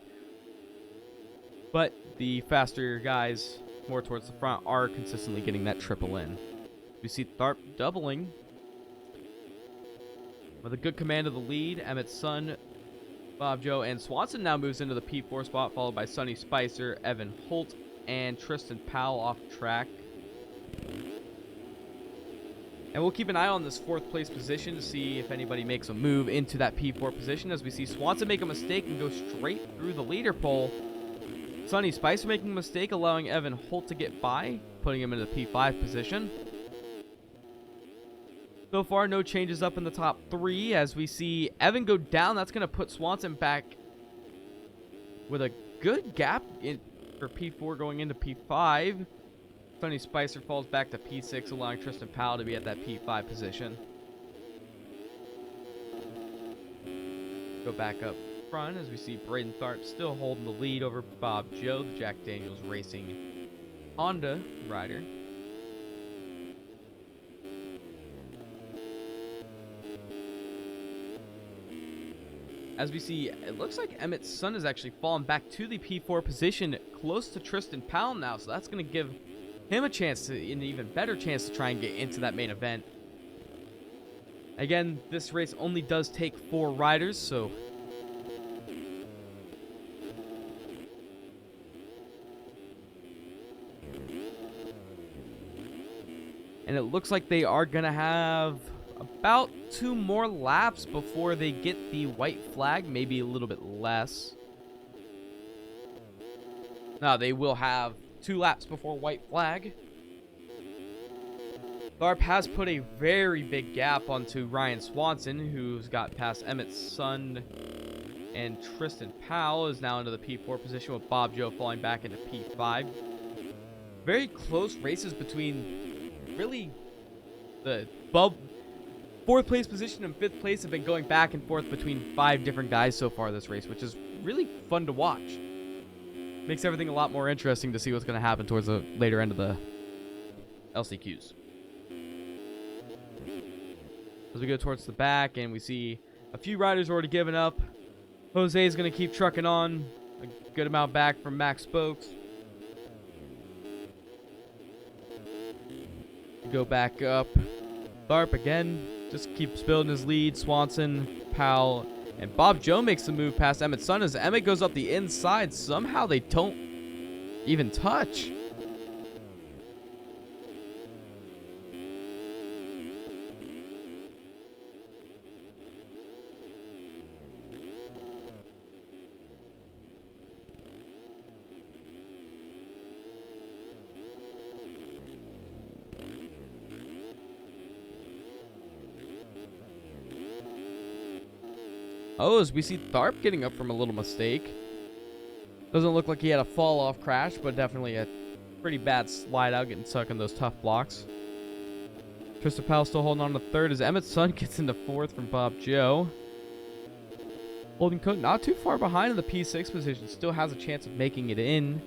But the faster guys, more towards the front, are consistently getting that triple in. We see Tharp doubling with a good command of the lead. Emmett Sun, Bob Joe, and Swanson now moves into the P4 spot, followed by Sonny Spicer, Evan Holt, and Tristan Powell off track. And we'll keep an eye on this fourth place position to see if anybody makes a move into that P4 position, as we see Swanson make a mistake and go straight through the leader pole. Sonny Spicer making a mistake, allowing Evan Holt to get by, putting him into the P5 position. So far, no changes up in the top three. As we see Evan go down, that's going to put Swanson back with a good gap for P4 going into P5. Tony Spicer falls back to P6, allowing Tristan Powell to be at that P5 position. Go back up front as we see Braden Tharp still holding the lead over Bob Joe, the Jack Daniels Racing Honda rider. As we see, it looks like Emmett's son is actually fallen back to the P4 position, close to Tristan Powell now, so that's going to give him a chance to, an even better chance to try and get into that main event. Again, this race only does take 4 riders, so and it looks like they are going to have about 2 more laps before they get the white flag, maybe a little bit less. No, they will have 2 laps before white flag. Tharp has put a very big gap onto Ryan Swanson, who's got past Emmett's son, and Tristan Powell is now into the P4 position with Bob Joe falling back into P5. Very close races between really the 4th place position and 5th place have been going back and forth between 5 different guys so far this race, which is really fun to watch. Makes everything a lot more interesting to see what's going to happen towards the later end of the LCQs. As we go towards the back and we see a few riders already given up. Jose is going to keep trucking on. A good amount back from Max Spokes. Go back up. Tharp again. Just keeps building his lead. Swanson, Powell, and Bob Joe makes the move past Emmett's son as Emmett goes up the inside. Somehow they don't even touch. Oh, as we see Tharp getting up from a little mistake. Doesn't look like he had a fall-off crash, but definitely a pretty bad slide out, getting stuck in those tough blocks. Tristan Powell still holding on to 3rd as Emmett's son gets into 4th from Bob Joe. Holden Cook not too far behind in the P6 position. Still has a chance of making it in.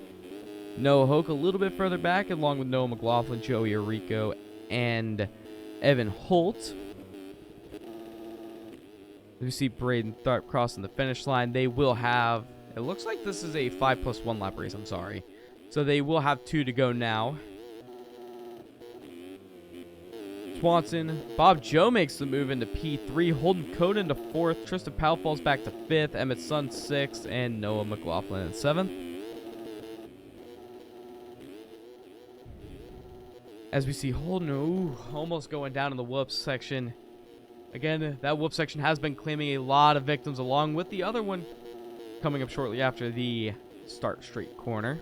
Noah Hoke a little bit further back, along with Noah McLaughlin, Joey Arico, and Evan Holt. We see Braden Tharp crossing the finish line. They will have, it looks like this is a 5+1 lap race, I'm sorry. So they will have 2 to go now. Swanson, Bob Joe makes the move into P3, Holden Cote into 4th, Tristan Powell falls back to 5th, Emmett's son 6th, and Noah McLaughlin in 7th. As we see Holden, almost going down in the whoops section. Again, that whoop section has been claiming a lot of victims, along with the other one coming up shortly after the start straight corner.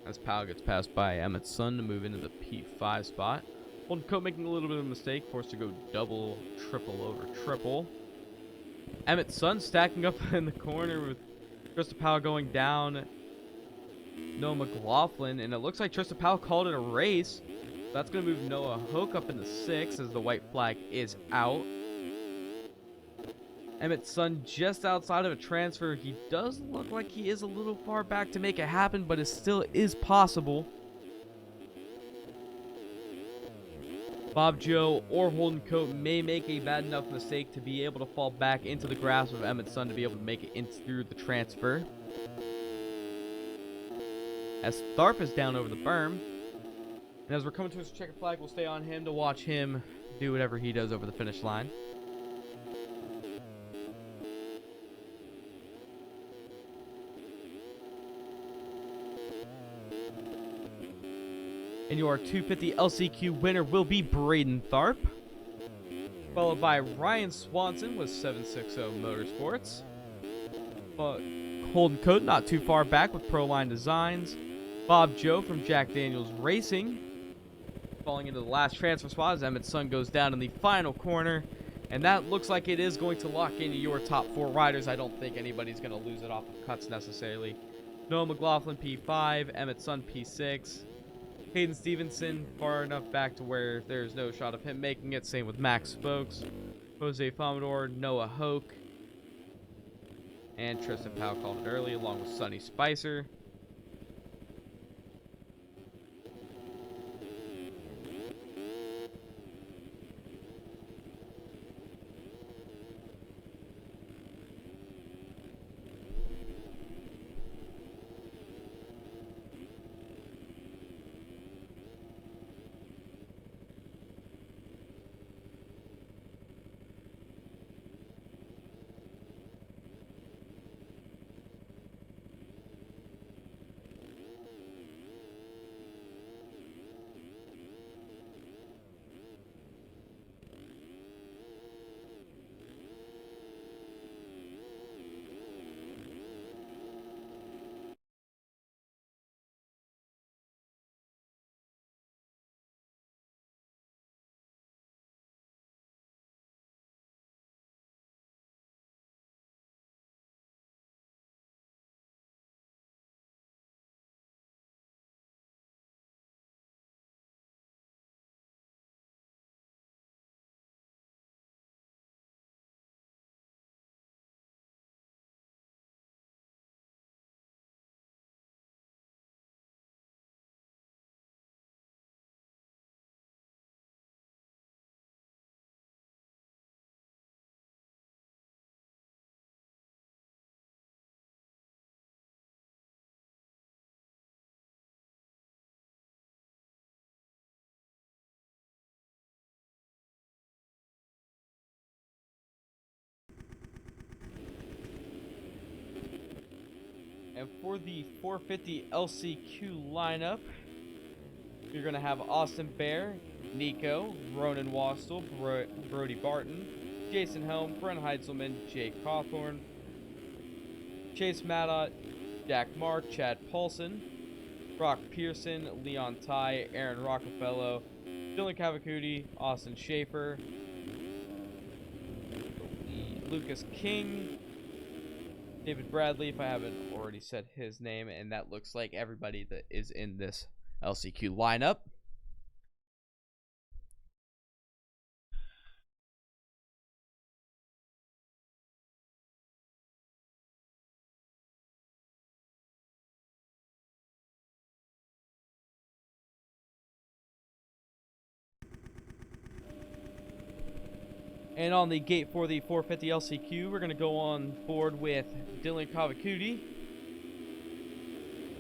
As Powell gets passed by Emmett's son to move into the P5 spot. Holden Cote making a little bit of a mistake, forced to go double, triple over triple. Emmett's son stacking up in the corner with Tristan Powell going down. Noah McLaughlin, and it looks like Tristan Powell called it a race. That's going to move Noah Hoke up into 6th as the white flag is out. Emmett's son just outside of a transfer. He does look like he is a little far back to make it happen, but it still is possible. Bob Joe or Holden Cote may make a bad enough mistake to be able to fall back into the grasp of Emmett's son to be able to make it in through the transfer. As Tharp is down over the berm. And as we're coming to his checkered flag, we'll stay on him to watch him do whatever he does over the finish line. And your 250 LCQ winner will be Braden Tharp, followed by Ryan Swanson with 760 Motorsports. Holden Cote not too far back with Proline Designs. Bob Joe from Jack Daniels Racing. Falling into the last transfer spot as Emmett Sun goes down in the final corner. And that looks like it is going to lock into your top 4 riders. I don't think anybody's going to lose it off of cuts necessarily. Noah McLaughlin P5, Emmett Sun P6. Hayden Stevenson far enough back to where there's no shot of him making it. Same with Max Spokes, Jose Fomador, Noah Hoke, and Tristan Powell called it early, along with Sonny Spicer. And for the 450 LCQ lineup, you're going to have Austin Bear, Nico, Ronan Wastel, Brody Barton, Jason Helm, Brent Heitzelman, Jake Cawthorn, Chase Maddott, Jack Mark, Chad Paulson, Brock Pearson, Leon Ty, Aaron Rockefeller, Dylan Cavacuti, Austin Schaefer, Lucas King, David Bradley, if I haven't already said his name, and that looks like everybody that is in this LCQ lineup. And on the gate for the 450 LCQ, we're going to go on board with Dylan Cavacuti,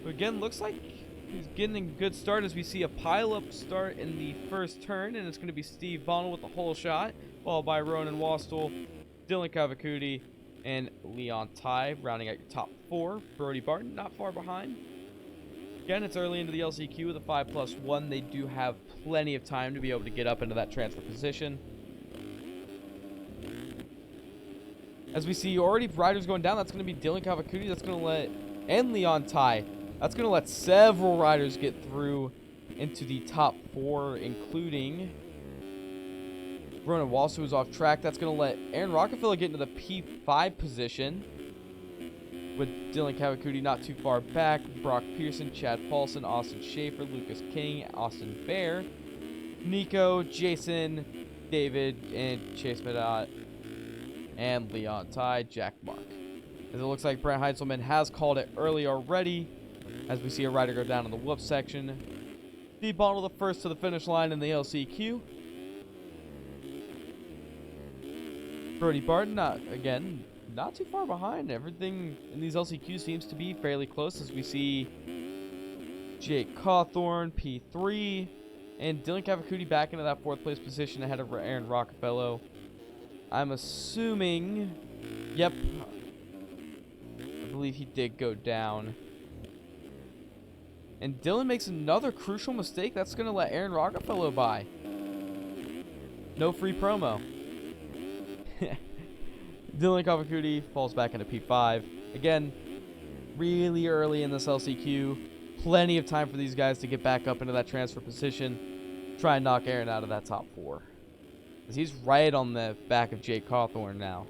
who again looks like he's getting a good start as we see a pile-up start in the first turn, and it's going to be Steve Bonnell with the hole shot, followed by Ronan Wastel, Dylan Cavacuti, and Leon Ty, rounding out your top 4. Brody Barton not far behind. Again, it's early into the LCQ with a 5+1. They do have plenty of time to be able to get up into that transfer position. As we see already riders going down, that's going to be Dylan Cavacuti. That's going to let, and Leon Ty. That's going to let several riders get through into the top 4, including Ronan Walsh, who's off track. That's going to let Aaron Rockefeller get into the P5 position, with Dylan Cavacuti not too far back. Brock Pearson, Chad Paulson, Austin Schaefer, Lucas King, Austin Bear, Nico, Jason, David, and Chase Maddott, and Leon Ty, Jack Mark. As it looks like Brent Heitzelman has called it early already, as we see a rider go down in the whoop section. Steve Bonnell the first to the finish line in the LCQ. Brody Barton, not too far behind. Everything in these LCQs seems to be fairly close, as we see Jake Cawthorn, P3, and Dylan Cavacuti back into that 4th place position ahead of Aaron Rockefeller. I'm assuming, yep, I believe he did go down. And Dylan makes another crucial mistake. That's going to let Aaron Rockefeller by. No free promo. Dylan Kavakuti falls back into P5. Again, really early in this LCQ. Plenty of time for these guys to get back up into that transfer position. Try and knock Aaron out of that top 4. Because he's right on the back of Jake Cawthorn now.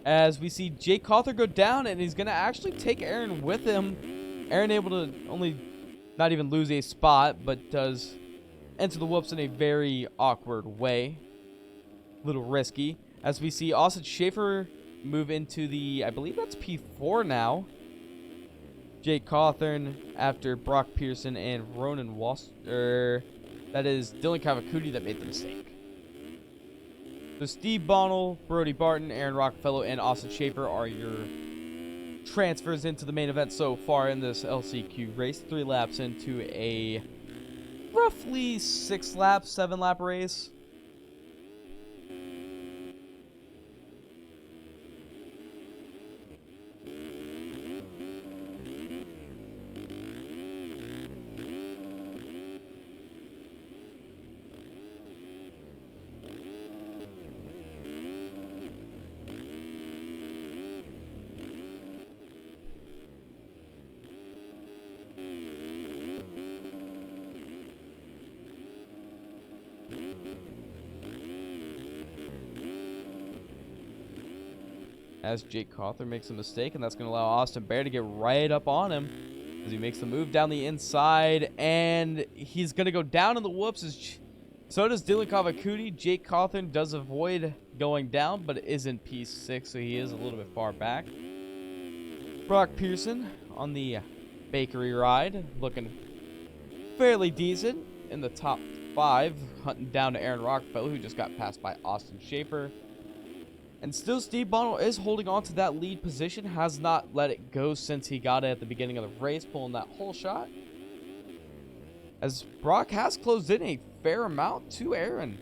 As we see Jake Cawthorn go down, and he's going to actually take Aaron with him. Aaron able to only not even lose a spot, but does enter the whoops in a very awkward way. A little risky. As we see Austin Schaefer move into the, I believe that's P4 now. Jake Cawthorn after Brock Pearson and Ronan Waster. That is Dylan Kavakuti that made the mistake. So Steve Bonnell, Brody Barton, Aaron Rockefeller, and Austin Schaefer are your transfers into the main event so far in this LCQ race. 3 laps into a roughly 6-lap, 7-lap race. As Jake Cawthorn makes a mistake, and that's going to allow Austin Bear to get right up on him as he makes the move down the inside, and he's going to go down in the whoops. So does Dylan Kavakuti. Jake Cawthorn does avoid going down, but is in P6, so he is a little bit far back. Brock Pearson on the bakery ride, looking fairly decent in the top 5, hunting down to Aaron Rockefeller, who just got passed by Austin Schaefer. And still, Steve Bonnell is holding on to that lead position. Has not let it go since he got it at the beginning of the race, pulling that whole shot. As Brock has closed in a fair amount to Aaron.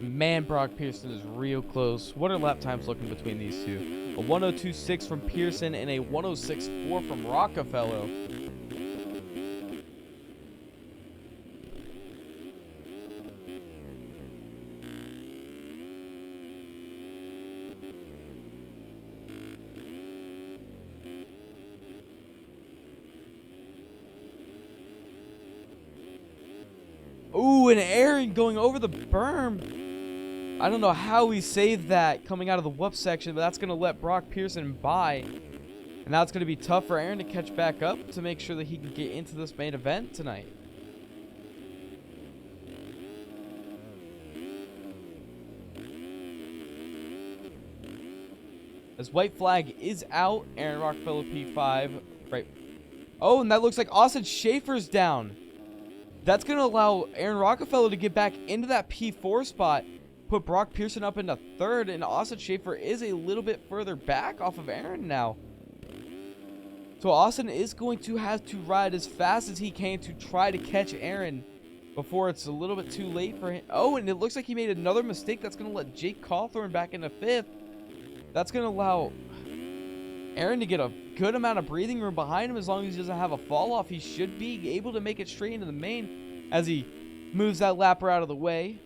Man, Brock Pearson is real close. What are lap times looking between these two? A 102.6 from Pearson and a 106.4 from Rockefeller. Ooh, and Aaron going over the berm. I don't know how he saved that coming out of the whoop section, but that's going to let Brock Pearson by. And now it's going to be tough for Aaron to catch back up to make sure that he can get into this main event tonight. As white flag is out, Aaron Rockefeller P5. Right. Oh, and that looks like Austin Schaefer's down. That's going to allow Aaron Rockefeller to get back into that P4 spot. Put Brock Pearson up into 3rd, and Austin Schaefer is a little bit further back off of Aaron now. So Austin is going to have to ride as fast as he can to try to catch Aaron before it's a little bit too late for him. Oh, and it looks like he made another mistake. That's going to let Jake Cawthorn back into 5th. That's going to allow Aaron to get a good amount of breathing room behind him. As long as he doesn't have a fall off, he should be able to make it straight into the main as he moves that lapper out of the way.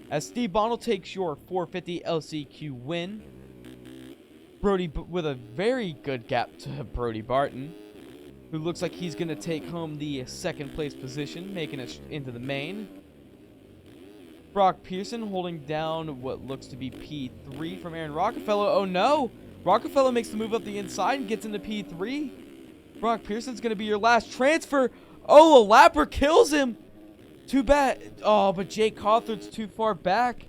As Steve Bonnell takes your 450 LCQ win. Brody with a very good gap to Brody Barton, who looks like he's going to take home the 2nd place position, making it into the main. Brock Pearson holding down what looks to be P3 from Aaron Rockefeller. Oh no! Rockefeller makes the move up the inside and gets into P3. Brock Pearson's going to be your last transfer. Oh, a lapper kills him. Too bad. Oh, but Jake Cawthorn's too far back.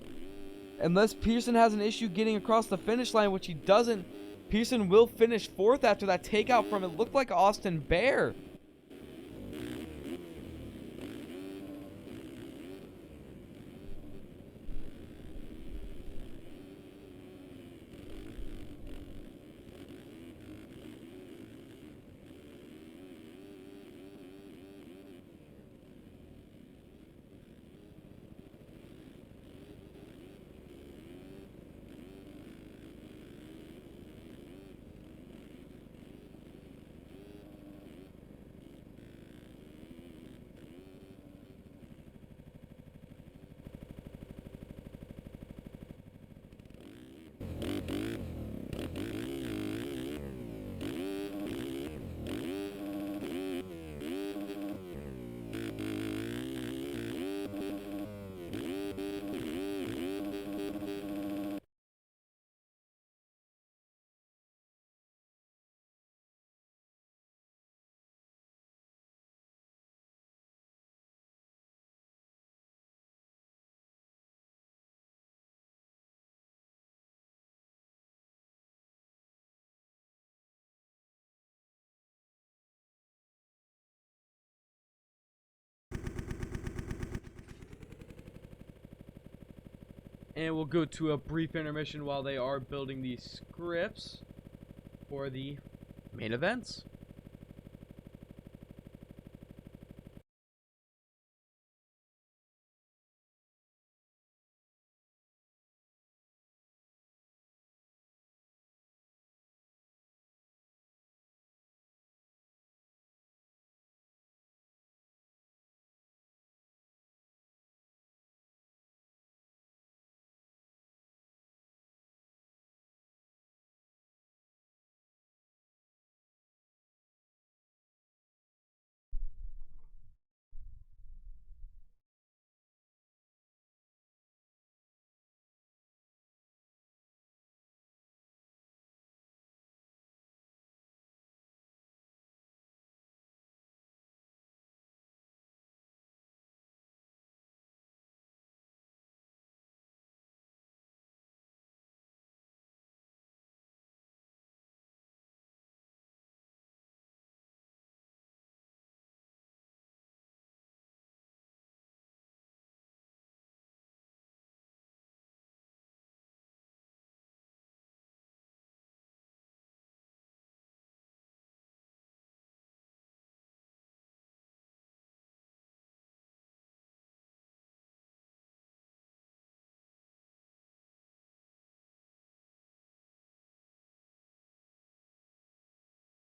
Unless Pearson has an issue getting across the finish line, which he doesn't, Pearson will finish 4th after that takeout from it looked like Austin Bear. And we'll go to a brief intermission while they are building these scripts for the main events.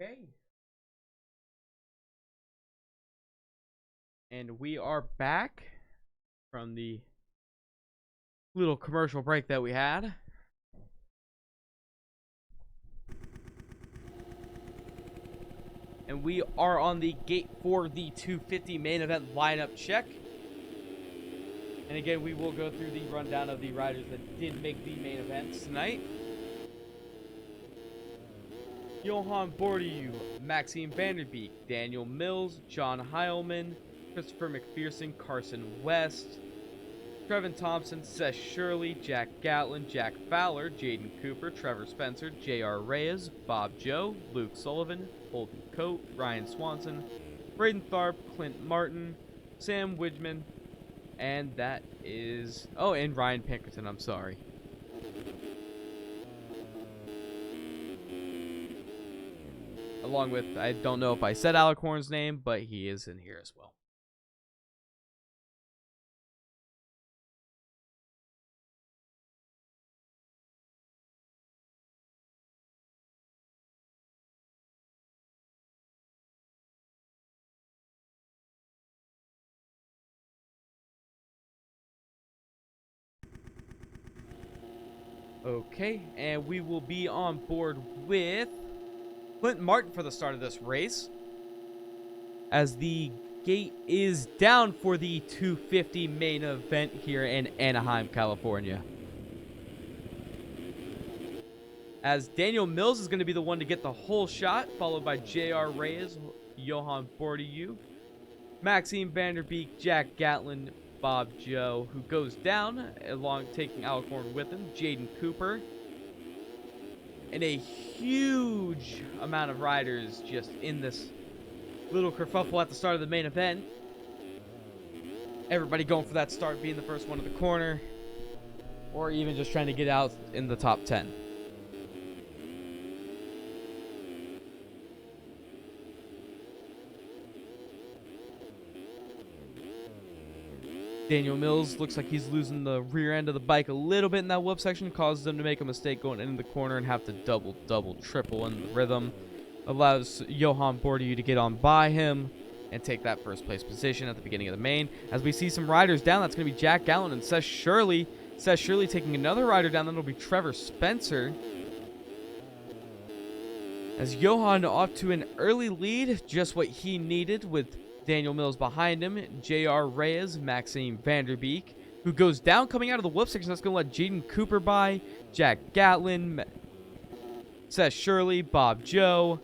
Okay. And we are back from the little commercial break that we had. And we are on the gate for the 250 main event lineup check. And again, we will go through the rundown of the riders that did make the main events tonight. Johan Bordieu, Maxime Vanderbeek, Daniel Mills, John Heilman, Christopher McPherson, Carson West, Trevin Thompson, Seth Shirley, Jack Gatlin, Jack Fowler, Jaden Cooper, Trevor Spencer, J.R. Reyes, Bob Joe, Luke Sullivan, Holden Coate, Ryan Swanson, Braden Tharp, Clint Martin, Sam Widgeman, and that is... Oh, and Ryan Pinkerton, I'm sorry. Along with, I don't know if I said Alec Horn's name, but he is in here as well. Okay, and we will be on board with Clint Martin for the start of this race, as the gate is down for the 250 main event here in Anaheim, California. As Daniel Mills is going to be the one to get the whole shot, followed by J.R. Reyes, Johan Bordieu, Maxime Vanderbeek, Jack Gatlin, Bob Joe, who goes down, along taking Alcorn with him, Jaden Cooper, and a huge amount of riders just in this little kerfuffle at the start of the main event. Everybody going for that start, being the first one to the corner, or even just trying to get out in the top 10. Daniel Mills looks like he's losing the rear end of the bike a little bit in that whoop section. Causes them to make a mistake going into the corner and have to double, triple in the rhythm. Allows Johan Bordieu to get on by him and take that first place position at the beginning of the main. As we see some riders down, that's going to be Jack Gallen and Seth Shirley. Seth Shirley taking another rider down, that'll be Trevor Spencer. As Johan off to an early lead, just what he needed with Daniel Mills behind him, J.R. Reyes, Maxime Vanderbeek, who goes down coming out of the whoop section. That's going to let Jaden Cooper by, Jack Gatlin, Seth Shirley, Bob Joe.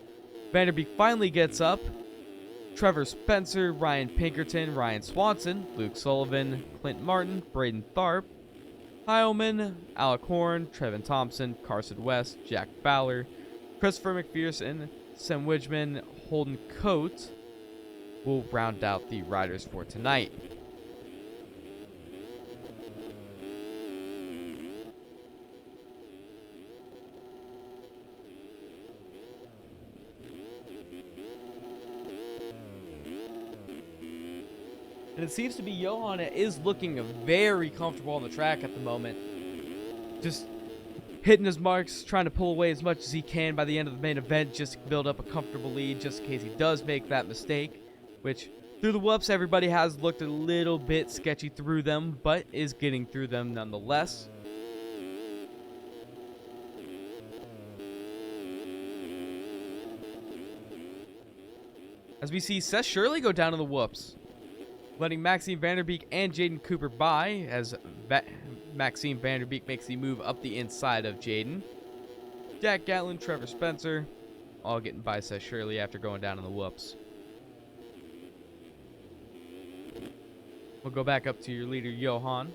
Vanderbeek finally gets up. Trevor Spencer, Ryan Pinkerton, Ryan Swanson, Luke Sullivan, Clint Martin, Braden Tharp, Heilman, Alec Horn, Trevin Thompson, Carson West, Jack Fowler, Christopher McPherson, Sam Widgman, Holden Coates will round out the riders for tonight. And it seems to be Johan is looking very comfortable on the track at the moment. Just hitting his marks, trying to pull away as much as he can by the end of the main event, just to build up a comfortable lead, just in case he does make that mistake. Which, through the whoops, everybody has looked a little bit sketchy through them, but is getting through them nonetheless. As we see Seth Shirley go down in the whoops, letting Maxime Vanderbeek and Jaden Cooper by, as Maxime Vanderbeek makes the move up the inside of Jaden. Jack Gatlin, Trevor Spencer, all getting by Seth Shirley after going down in the whoops. We'll go back up to your leader, Johan.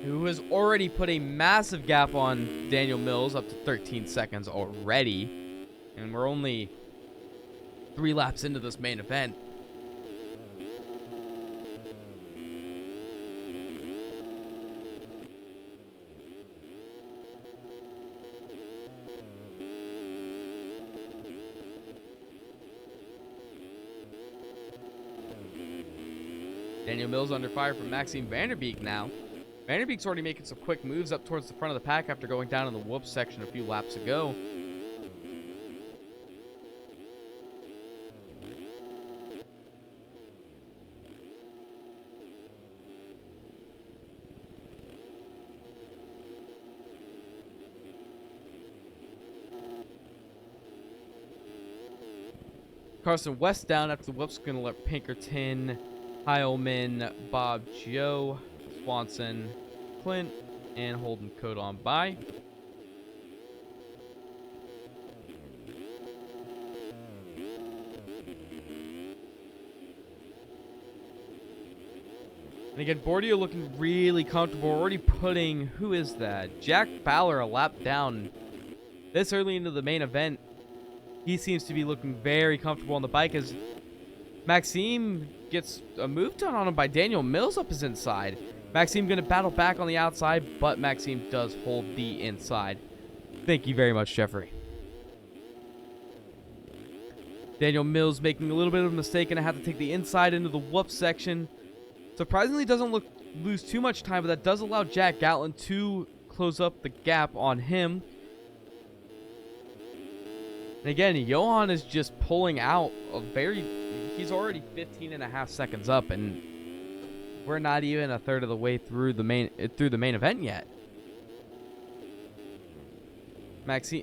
Who has already put a massive gap on Daniel Mills, up to 13 seconds already. And we're only 3 laps into this main event. Daniel Mills under fire from Maxime Vanderbeek now. Vanderbeek's already making some quick moves up towards the front of the pack after going down in the whoop section a few laps ago. Carson West down after the whoops, going to let Pinkerton, Heilman, Bob Joe, Swanson, Clint, and Holden Coat on by. And again, Bordieu looking really comfortable, already putting, who is that? Jack Fowler a lap down this early into the main event. He seems to be looking very comfortable on the bike as Maxime gets a move done on him by Daniel Mills up his inside. Maxime going to battle back on the outside, but Maxime does hold the inside. Thank you very much, Jeffrey. Daniel Mills making a little bit of a mistake, and I have to take the inside into the whoop section. Surprisingly, doesn't lose too much time, but that does allow Jack Gatlin to close up the gap on him. And again, Johan is just pulling out a he's already 15.5 seconds up, and we're not even a third of the way through the main event yet.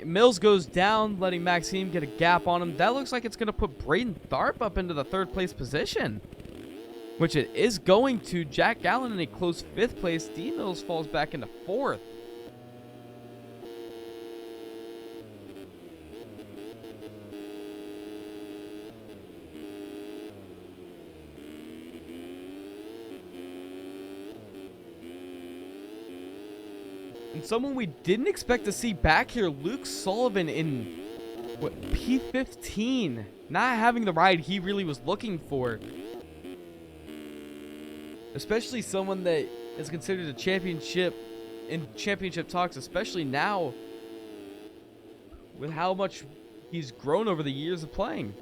Mills goes down, letting Maxime get a gap on him. That looks like it's going to put Braden Tharp up into the 3rd place position, which it is going to. Jack Gallen in a close 5th place. D Mills falls back into 4th. And someone we didn't expect to see back here, Luke Sullivan in, what, P15. Not having the ride he really was looking for. Especially someone that is considered a championship in championship talks, especially now with how much he's grown over the years of playing.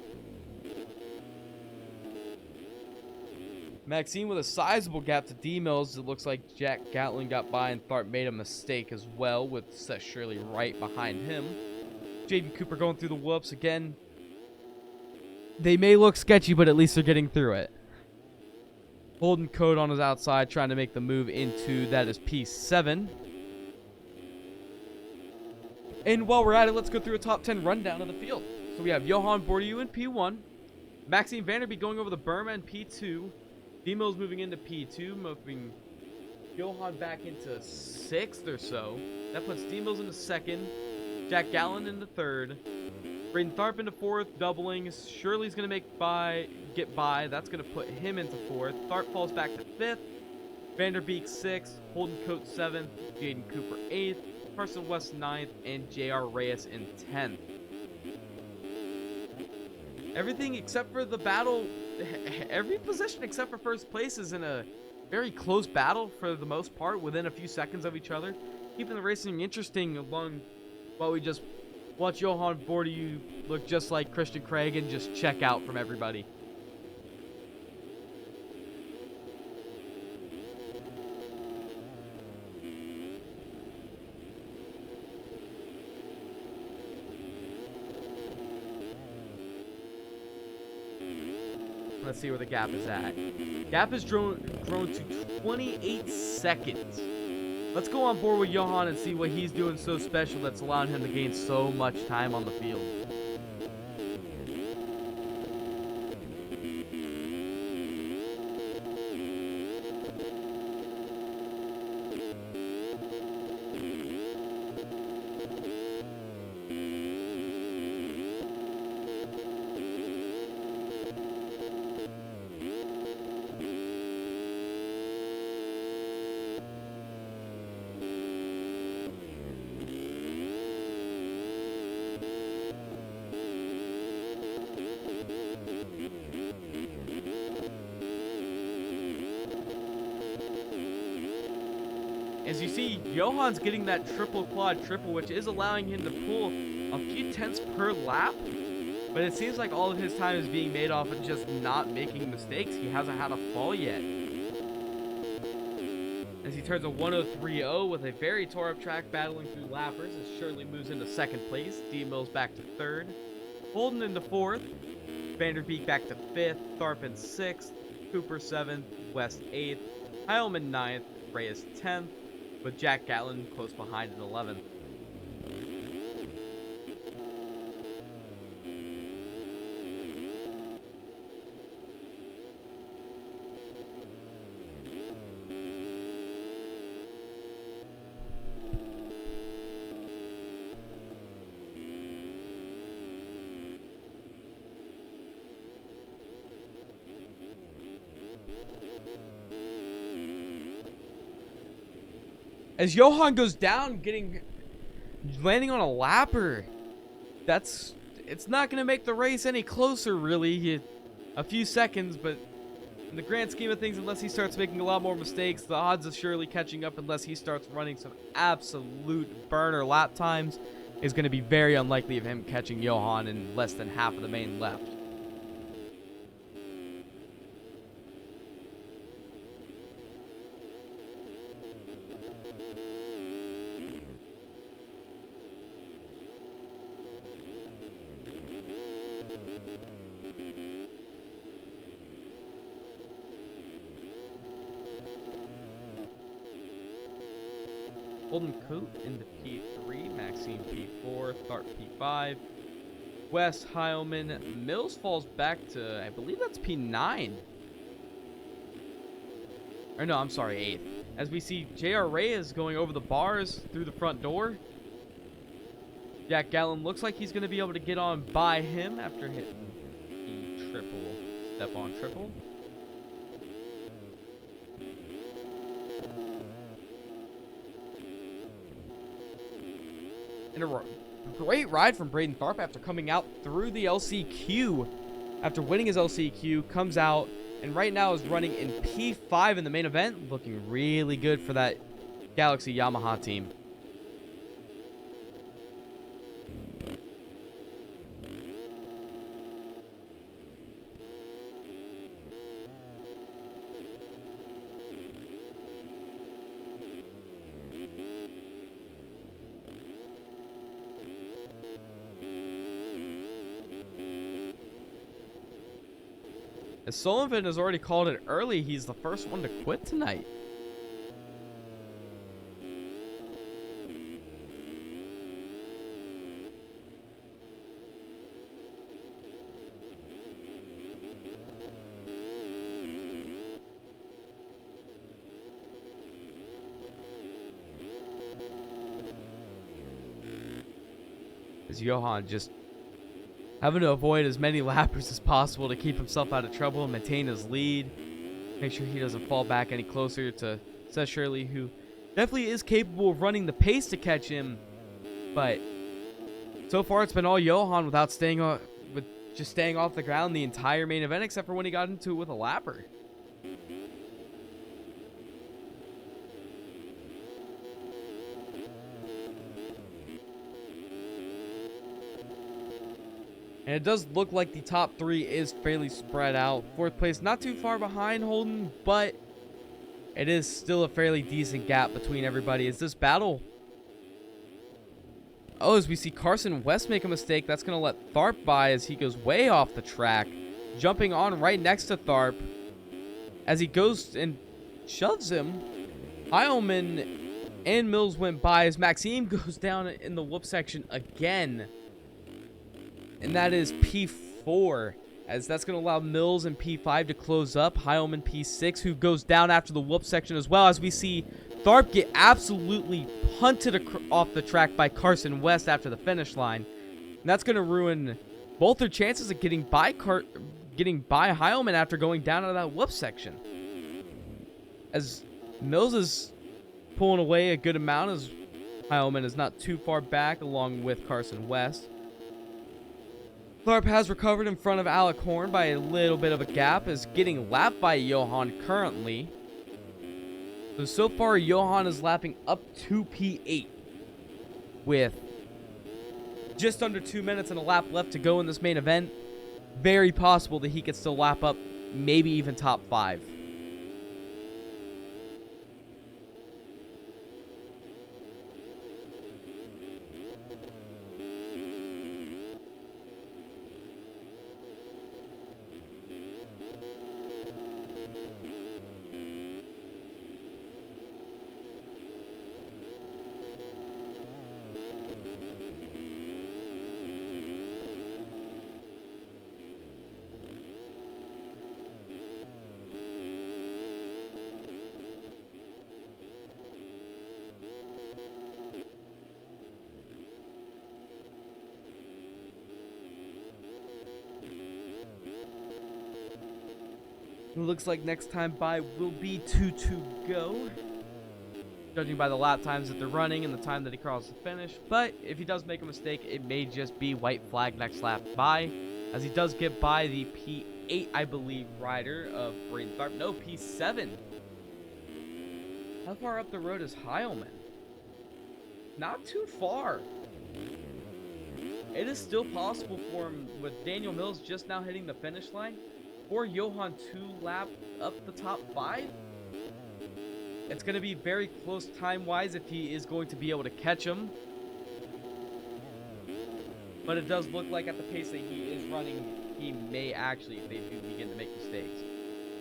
Maxime with a sizable gap to D Mills. It looks like Jack Gatlin got by and Tharp made a mistake as well, with Seth Shirley right behind him. Jaden Cooper going through the whoops again. They may look sketchy, but at least they're getting through it. Holden Code on his outside, trying to make the move into, that is P7. And while we're at it, let's go through a top 10 rundown of the field. So we have Johan Bourdieu in P1. Maxime Vanderbeek going over the Burma in P2. D-Mills moving into P2, moving Johan back into 6th or so. That puts D-Mills into 2nd. Jack Gallen into 3rd. Braden Tharp into 4th, doubling. Shirley's going to get by. That's going to put him into 4th. Tharp falls back to 5th. Vanderbeek 6th. Holden Coates 7th. Jaden Cooper 8th. Carson West 9th. And J.R. Reyes in 10th. Everything except for the battle, every position except for 1st place is in a very close battle for the most part, within a few seconds of each other. Keeping the racing interesting along while we just watch Johan Bourdieu look just like Christian Craig and just check out from everybody. Let's see where the gap is at. Gap has grown to 28 seconds. Let's go on board with Johan and see what he's doing so special that's allowing him to gain so much time on the field. As you see, Johan's getting that triple quad triple, which is allowing him to pull a few tenths per lap. But it seems like all of his time is being made off of just not making mistakes. He hasn't had a fall yet. As he turns a 103.0 with a very tore up track, battling through lappers, as Shirley moves into 2nd place. D Mills back to 3rd. Holden into 4th. Vanderbeek back to 5th. Tharp in 6th. Cooper 7th. West 8th. Heilman 9th. Reyes 10th. With Jack Gatlin close behind in 11th. As Johan goes down, landing on a lapper, it's not going to make the race any closer, really. A few seconds, but in the grand scheme of things, unless he starts making a lot more mistakes, the odds of Shirley catching up unless he starts running some absolute burner lap times is going to be very unlikely of him catching Johan in less than half of the main left. Holden Coat into P3, Maxime P4, Tharp P5, West Heilman. Mills falls back to, I believe that's P9. Or no, I'm sorry, 8th. As we see J.R. Reyes going over the bars through the front door. Jack Gallen looks like he's going to be able to get on by him after hitting the triple, step on triple. And a great ride from Braden Tharp after coming out through the LCQ. After winning his LCQ, comes out and right now is running in P5 in the main event. Looking really good for that Galaxy Yamaha team. As Sullivan has already called it early, he's the first one to quit tonight. As Johan just having to avoid as many lappers as possible to keep himself out of trouble and maintain his lead. Make sure he doesn't fall back any closer to Seth Shirley, who definitely is capable of running the pace to catch him. But so far it's been all Johan without staying off the ground the entire main event, except for when he got into it with a lapper. And it does look like the top three is fairly spread out. Fourth place, not too far behind Holden, but it is still a fairly decent gap between everybody. Is this battle? Oh, as we see Carson West make a mistake, that's going to let Tharp by as he goes way off the track. Jumping on right next to Tharp. As he goes and shoves him, Heilman and Mills went by as Maxime goes down in the whoop section again. And that is P4, as that's going to allow Mills and P5 to close up. Heilman P6, who goes down after the whoop section as well, as we see Tharp get absolutely punted off the track by Carson West after the finish line. And that's going to ruin both their chances of getting by Heilman after going down out of that whoop section. As Mills is pulling away a good amount, as Heilman is not too far back along with Carson West. Tharp has recovered in front of Alec Horn by a little bit of a gap, is getting lapped by Johan currently. So far, Johan is lapping up to P8 with just under 2 minutes and a lap left to go in this main event. Very possible that he could still lap up, maybe even top 5. It looks like next time by will be 2 to go, judging by the lap times that they're running and the time that he crosses the finish. But if he does make a mistake, it may just be white flag next lap by, as he does get by the P8, I believe, rider of Braden Tharp. No, P7. How far up the road is Heilman? Not too far. It is still possible for him, with Daniel Mills just now hitting the finish line, or Johan to lap up the top 5. It's going to be very close time-wise if he is going to be able to catch him. But it does look like at the pace that he is running, he may actually, if they do begin to make mistakes.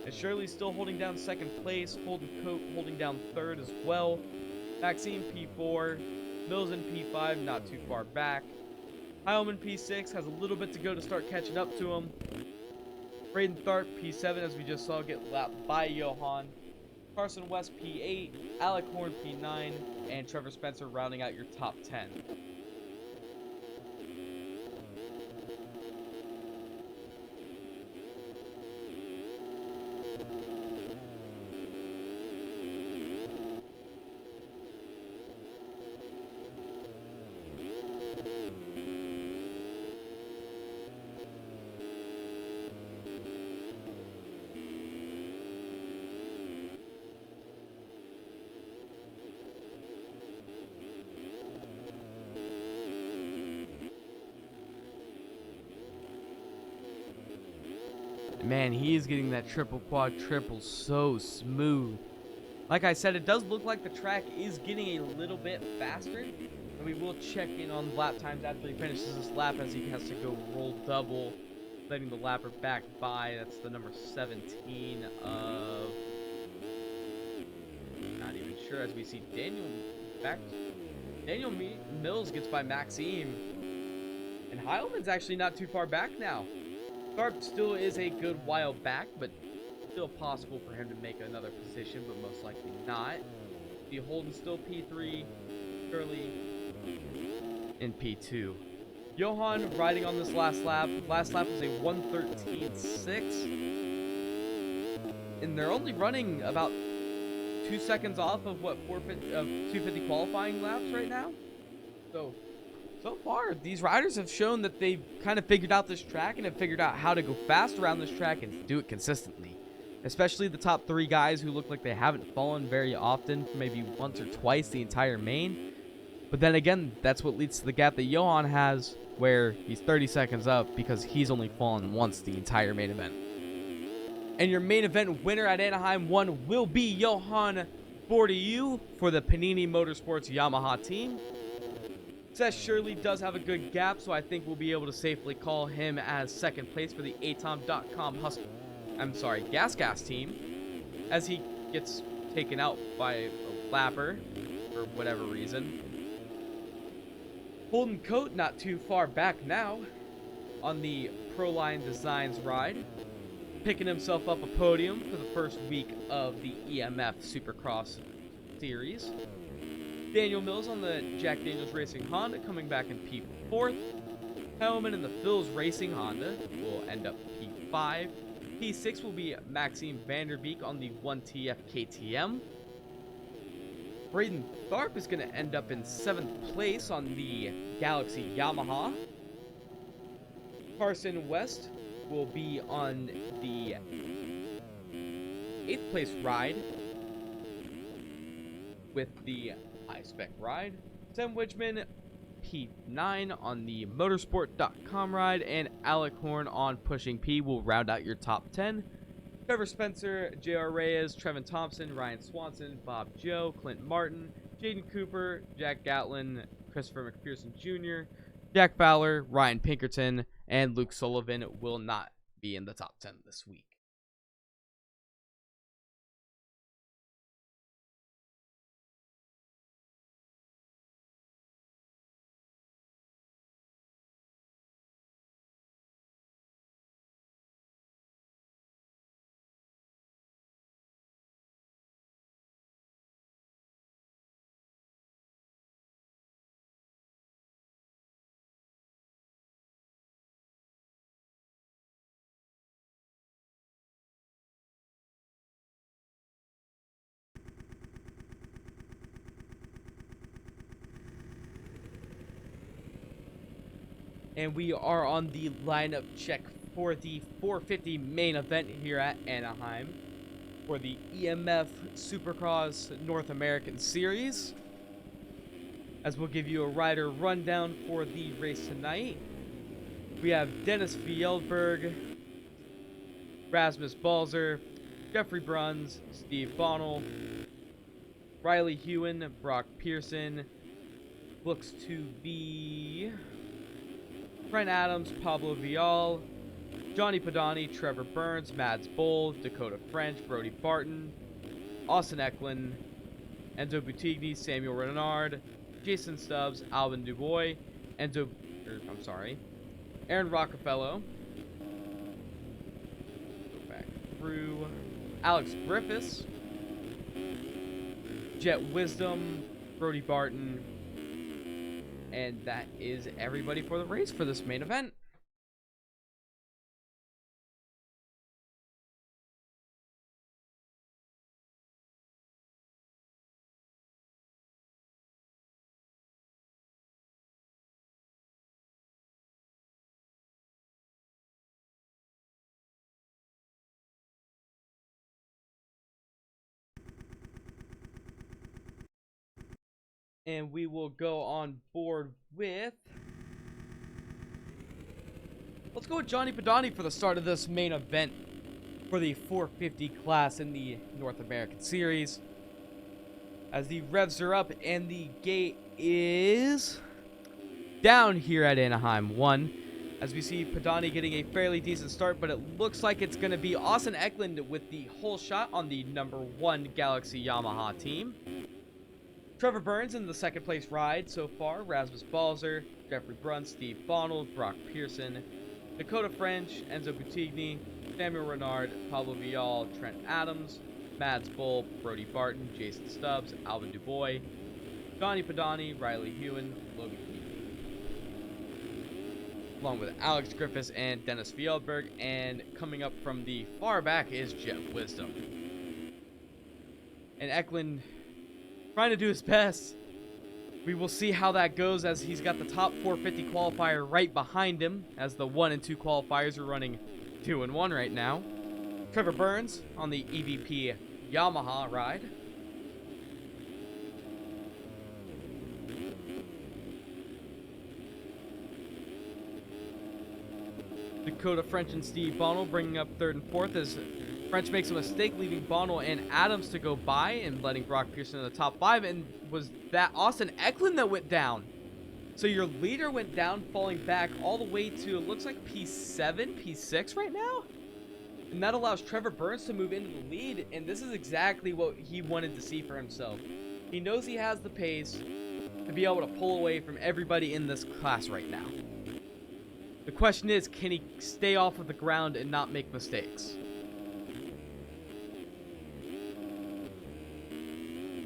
And Shirley's still holding down second place. Holden Coat holding down third as well. Maxime P4, Mills in P5, not too far back. Heilman P6 has a little bit to go to start catching up to him. Braden Tharp P7, as we just saw, get lapped by Johan. Carson West P8, Alec Horn P9, and Trevor Spencer rounding out your top 10. Man, he is getting that triple quad triple so smooth. Like I said, it does look like the track is getting a little bit faster. And we will check in on lap times after he finishes this lap, as he has to go roll double, letting the lapper back by. That's the number 17 of... Not even sure, as we see Daniel back. Daniel Mills gets by Maxime. And Heilman's actually not too far back now. Tharp still is a good while back, but still possible for him to make another position, but most likely not. The Holden still P3, Shirley in P2. Johan riding on this last lap. Last lap was a 1:13.6. And they're only running about 2 seconds off of what 250 qualifying laps right now. So far, these riders have shown that they've kind of figured out this track and have figured out how to go fast around this track and do it consistently. Especially the top 3 guys who look like they haven't fallen very often, maybe once or twice the entire main. But then again, that's what leads to the gap that Johan has, where he's 30 seconds up because he's only fallen once the entire main event. And your main event winner at Anaheim 1 will be Johan Bordieu for the Panini Motorsports Yamaha team. Seth Shirley does have a good gap, so I think we'll be able to safely call him as second place for the atom.com Gas team, as he gets taken out by a lapper for whatever reason. Holden Coat not too far back now on the Proline Designs ride, picking himself up a podium for the first week of the EMF Supercross series. Daniel Mills on the Jack Daniels Racing Honda coming back in P4th. Heilman in the Phil's Racing Honda will end up P5. P6 will be Maxime Vanderbeek on the 1TF KTM. Braden Tharp is going to end up in 7th place on the Galaxy Yamaha. Carson West will be on the 8th place ride with the high-spec ride. Sam Widgman, P9 on the motorsport.com ride, and Alec Horn on Pushing P will round out your top 10. Trevor Spencer, J.R. Reyes, Trevin Thompson, Ryan Swanson, Bob Joe, Clint Martin, Jaden Cooper, Jack Gatlin, Christopher McPherson Jr., Jack Fowler, Ryan Pinkerton, and Luke Sullivan will not be in the top 10 this week. And we are on the lineup check for the 450 main event here at Anaheim for the EMF Supercross North American Series. As we'll give you a rider rundown for the race tonight. We have Dennis Fjellberg, Rasmus Balzer, Jeffrey Bruns, Steve Bonnell, Riley Hewen, Brock Pearson, looks to be Brent Adams, Pablo Vial, Johnny Padani, Trevor Burns, Mads Bold, Dakota French, Brody Barton, Austin Eklund, Enzo Boutigny, Samuel Renard, Jason Stubbs, Alvin Dubois, Aaron Rockefeller. Go back through. Alex Griffiths, Jet Wisdom, Brody Barton, and that is everybody for the race for this main event. And we will go on board with... Let's go with Johnny Padani for the start of this main event for the 450 class in the North American Series. As the revs are up and the gate is down here at Anaheim 1. As we see Padani getting a fairly decent start, but it looks like it's going to be Austin Eklund with the whole shot on the #1 Galaxy Yamaha team. Trevor Burns in the second place ride so far. Rasmus Balzer, Jeffrey Bruns, Steve Bonald, Brock Pearson, Dakota French, Enzo Boutigny, Samuel Renard, Pablo Vial, Trent Adams, Mads Bull, Brody Barton, Jason Stubbs, Alvin Dubois, Johnny Padani, Riley Hewen, Logan Keith, along with Alex Griffiths and Dennis Fjellberg. And coming up from the far back is Jet Wisdom. And Eklund trying to do his best. We will see how that goes, as he's got the top 450 qualifier right behind him, as the 1 and 2 qualifiers are running 2 and 1 right now. Trevor Burns on the EVP Yamaha ride. Dakota French and Steve Bonnell bringing up 3rd and 4th, as French makes a mistake, leaving Bonnell and Adams to go by and letting Brock Pearson in the top 5. And was that Austin Eklund that went down? So your leader went down, falling back all the way to, it looks like P7, P6 right now? And that allows Trevor Burns to move into the lead, and this is exactly what he wanted to see for himself. He knows he has the pace to be able to pull away from everybody in this class right now. The question is, can he stay off of the ground and not make mistakes?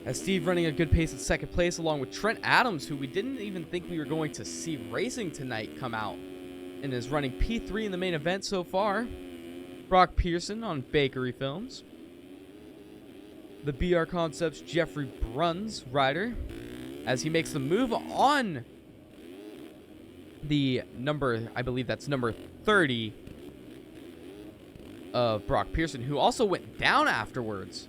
As Steve running a good pace at second place, along with Trent Adams, who we didn't even think we were going to see racing tonight, come out and is running P3 in the main event so far. Brock Pearson on Bakery Films. The BR Concepts Jeffrey Bruns rider, as he makes the move on the number, I believe that's number 30 of Brock Pearson, who also went down afterwards.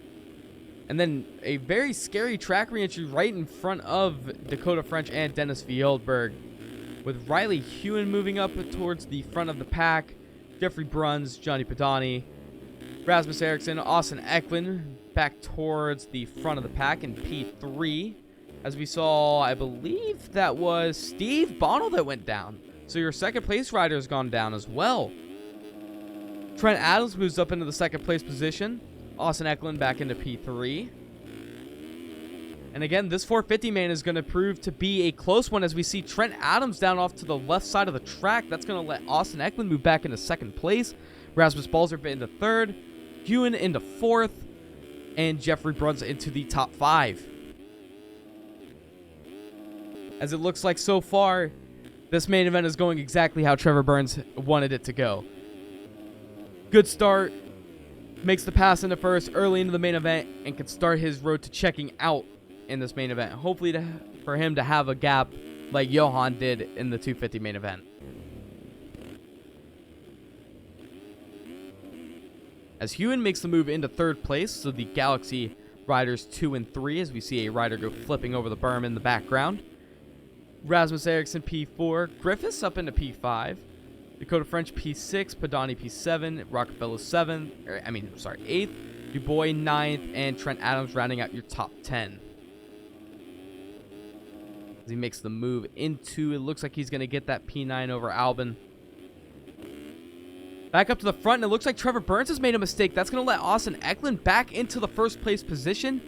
And then a very scary track re-entry right in front of Dakota French and Dennis Fjellberg, with Riley Hewen moving up towards the front of the pack, Jeffrey Bruns, Johnny Padani, Rasmus Eriksson, Austin Eklund back towards the front of the pack in P3. As we saw, I believe that was Steve Bonnell that went down. So your second place rider has gone down as well. Trent Adams moves up into the second place position. Austin Eklund back into P3. And again, this 450 main is going to prove to be a close one, as we see Trent Adams down off to the left side of the track. That's going to let Austin Eklund move back into second place. Rasmus Balzer into third. Hewen into fourth. And Jeffrey Bruns into the top 5. As it looks like so far, this main event is going exactly how Trevor Burns wanted it to go. Good start. Makes the pass into first early into the main event and can start his road to checking out in this main event. Hopefully for him to have a gap like Johan did in the 250 main event. As Hewen makes the move into third place, so the Galaxy riders 2 and 3, as we see a rider go flipping over the berm in the background. Rasmus Eriksson P4, Griffiths up into P5. Dakota French P6, Padani P7, Rockefeller 8th, Dubois 9th, and Trent Adams rounding out your top 10. As he makes the move into, it looks like he's going to get that P9 over Albin. Back up to the front, and it looks like Trevor Burns has made a mistake. That's going to let Austin Eklund back into the first place position.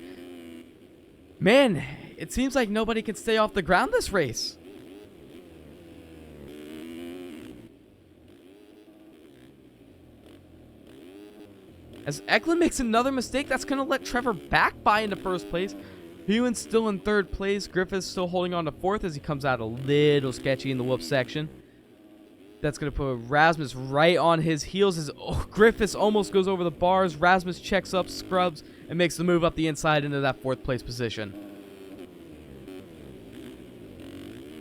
Man, it seems like nobody can stay off the ground this race. As Eklund makes another mistake, that's going to let Trevor back by into first place. Hewen's still in third place. Griffith's still holding on to fourth as he comes out a little sketchy in the whoop section. That's going to put Rasmus right on his heels as Griffiths almost goes over the bars. Rasmus checks up, scrubs, and makes the move up the inside into that fourth place position.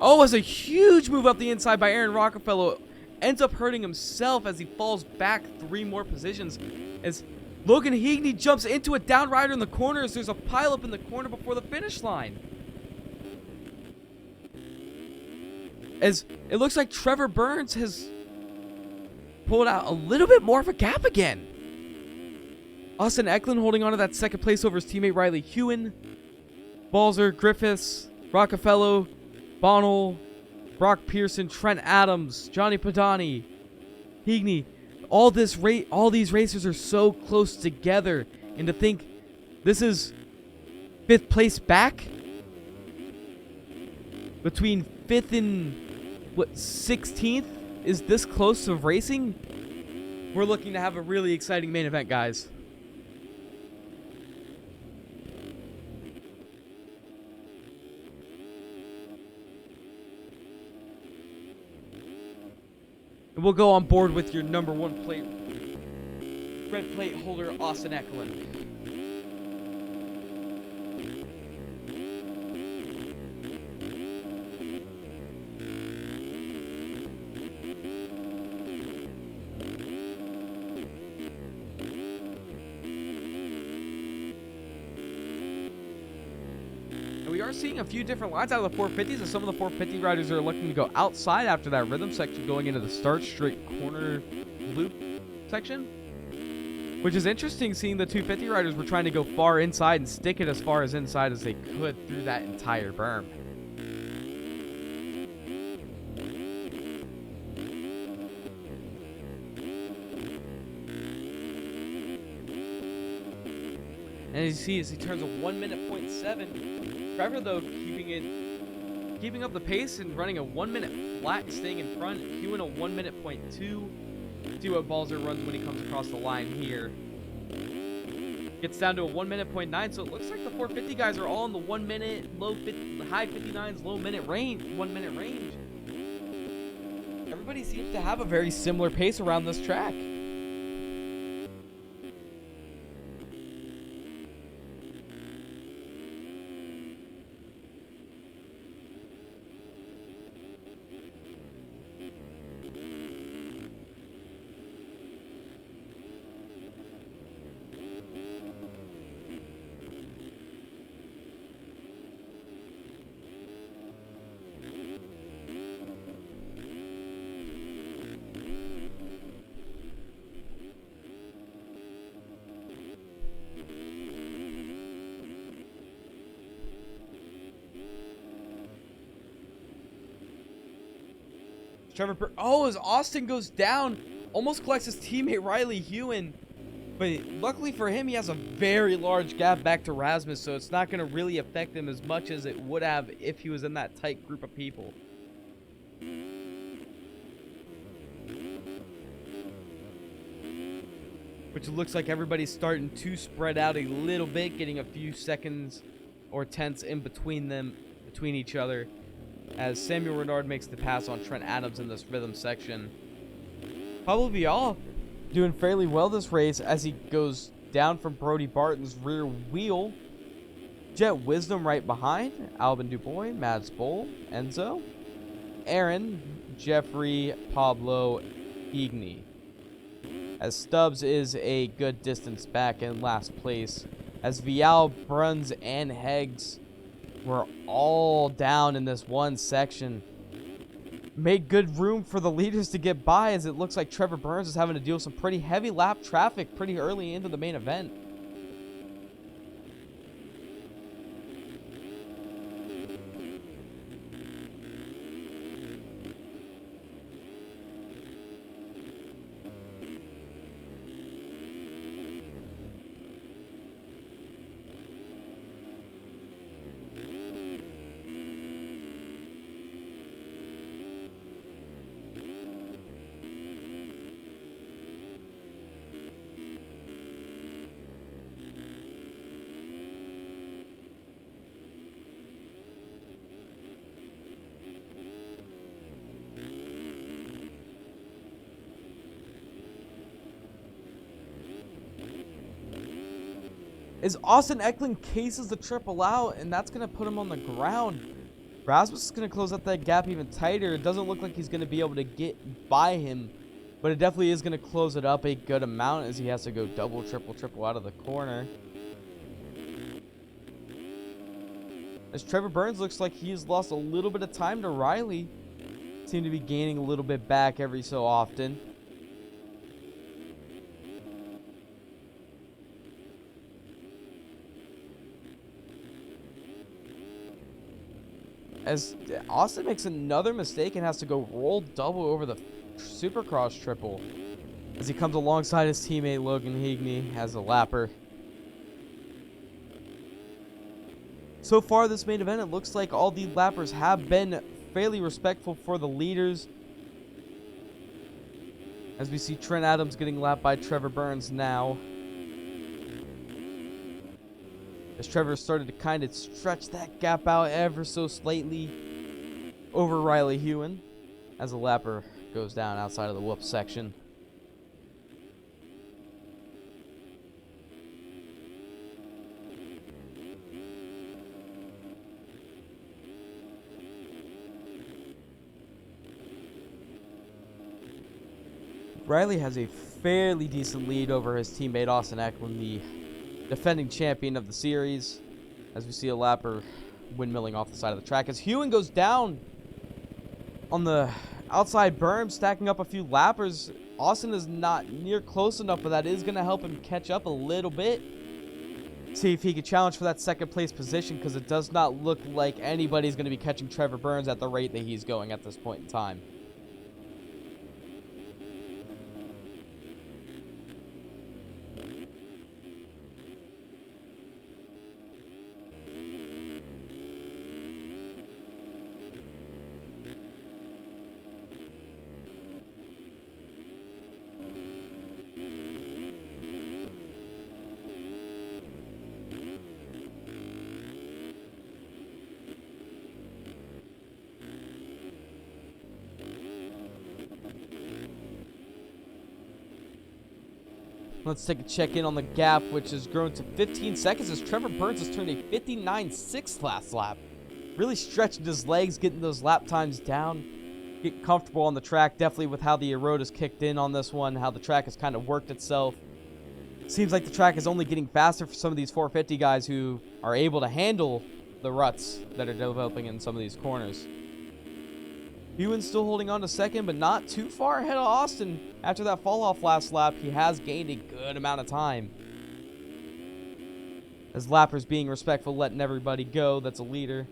Oh, as a huge move up the inside by Aaron Rockefeller. Ends up hurting himself as he falls back 3 more positions. As Logan Heagney jumps into a down rider in the corner as there's a pileup in the corner before the finish line. As it looks like Trevor Burns has pulled out a little bit more of a gap again. Austin Eklund holding on to that second place over his teammate Riley Hewen. Balzer, Griffiths, Rockefeller, Bonnell, Brock Pearson, Trent Adams, Johnny Padani, Heagney. All these racers are so close together, and to think this is 5th place back between 5th and 16th is this close to racing. We're looking to have a really exciting main event, guys. And we'll go on board with your number 1 plate, red plate holder, Austin Eklund. We are seeing a few different lines out of the 450s, and some of the 450 riders are looking to go outside after that rhythm section, going into the start straight corner loop section, which is interesting, seeing the 250 riders were trying to go far inside and stick it as far as inside as they could through that entire berm. And as you see, as he turns a 1:07, Trevor, though, keeping up the pace and running a 1 minute flat, staying in front. Hewen a 1:02. See what Balzer runs when he comes across the line here. Gets down to a 1:09, so it looks like the 450 guys are all in the 1 minute, high 59s, low minute range, 1 minute range. Everybody seems to have a very similar pace around this track. As Austin goes down, almost collects his teammate Riley Hewen, but luckily for him, he has a very large gap back to Rasmus, so it's not going to really affect him as much as it would have if he was in that tight group of people. Which looks like everybody's starting to spread out a little bit, getting a few seconds or tenths in between each other, as Samuel Renard makes the pass on Trent Adams in this rhythm section. Probably all doing fairly well this race as he goes down from Brody Barton's rear wheel. Jet Wisdom right behind. Albin Dubois, Mads Bowl, Enzo, Aaron, Jeffrey, Pablo, Heagney. As Stubbs is a good distance back in last place. As Vial, Bruns, and Heggs were all down in this one section. Made good room for the leaders to get by, as it looks like Trevor Burns is having to deal with some pretty heavy lap traffic pretty early into the main event. As Austin Eklund cases the triple out, and that's going to put him on the ground. Rasmus is going to close up that gap even tighter. It doesn't look like he's going to be able to get by him, but it definitely is going to close it up a good amount as he has to go double, triple out of the corner. As Trevor Burns looks like he's lost a little bit of time to Riley. Seem to be gaining a little bit back every so often. As Austin makes another mistake and has to go roll double over the Supercross triple. As he comes alongside his teammate Logan Higney as a lapper. So far this main event, it looks like all the lappers have been fairly respectful for the leaders. As we see Trent Adams getting lapped by Trevor Burns now. As Trevor started to kind of stretch that gap out ever so slightly over Riley Hewen. As the lapper goes down outside of the whoop section. Riley has a fairly decent lead over his teammate Austin Eklund, the defending champion of the series. As we see a lapper windmilling off the side of the track. As Hewen goes down on the outside berm, stacking up a few lappers. Austin is not near close enough, but that is going to help him catch up a little bit. See if he can challenge for that second place position, because it does not look like anybody's going to be catching Trevor Burns at the rate that he's going at this point in time. Let's take a check in on the gap, which has grown to 15 seconds as Trevor Burns has turned a 59.6 last lap. Really stretching his legs, getting those lap times down, getting comfortable on the track. Definitely with how the erode has kicked in on this one, how the track has kind of worked itself. Seems like the track is only getting faster for some of these 450 guys who are able to handle the ruts that are developing in some of these corners. Hewen's still holding on to second, but not too far ahead of Austin. After that fall off last lap, he has gained a good amount of time. As lappers being respectful, letting everybody go that's a leader.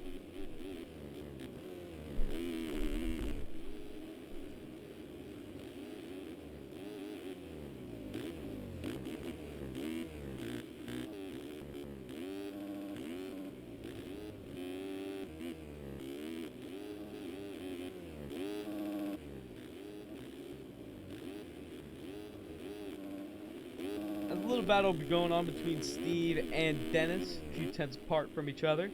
A little battle going on between Steve and Dennis, a few tenths apart from each other.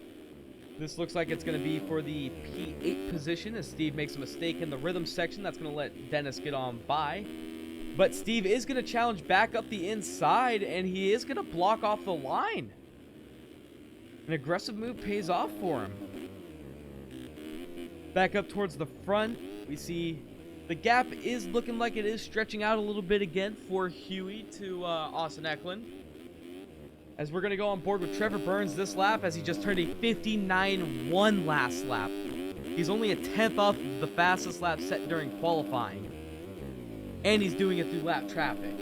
This looks like it's going to be for the P8 position as Steve makes a mistake in the rhythm section. That's going to let Dennis get on by. But Steve is going to challenge back up the inside, and he is going to block off the line. An aggressive move pays off for him. Back up towards the front, we see the gap is looking like it is stretching out a little bit again for Huey to Austin Eklund. As we're going to go on board with Trevor Burns this lap as he just turned a 59.1 last lap. He's only a tenth off the fastest lap set during qualifying. And he's doing it through lap traffic.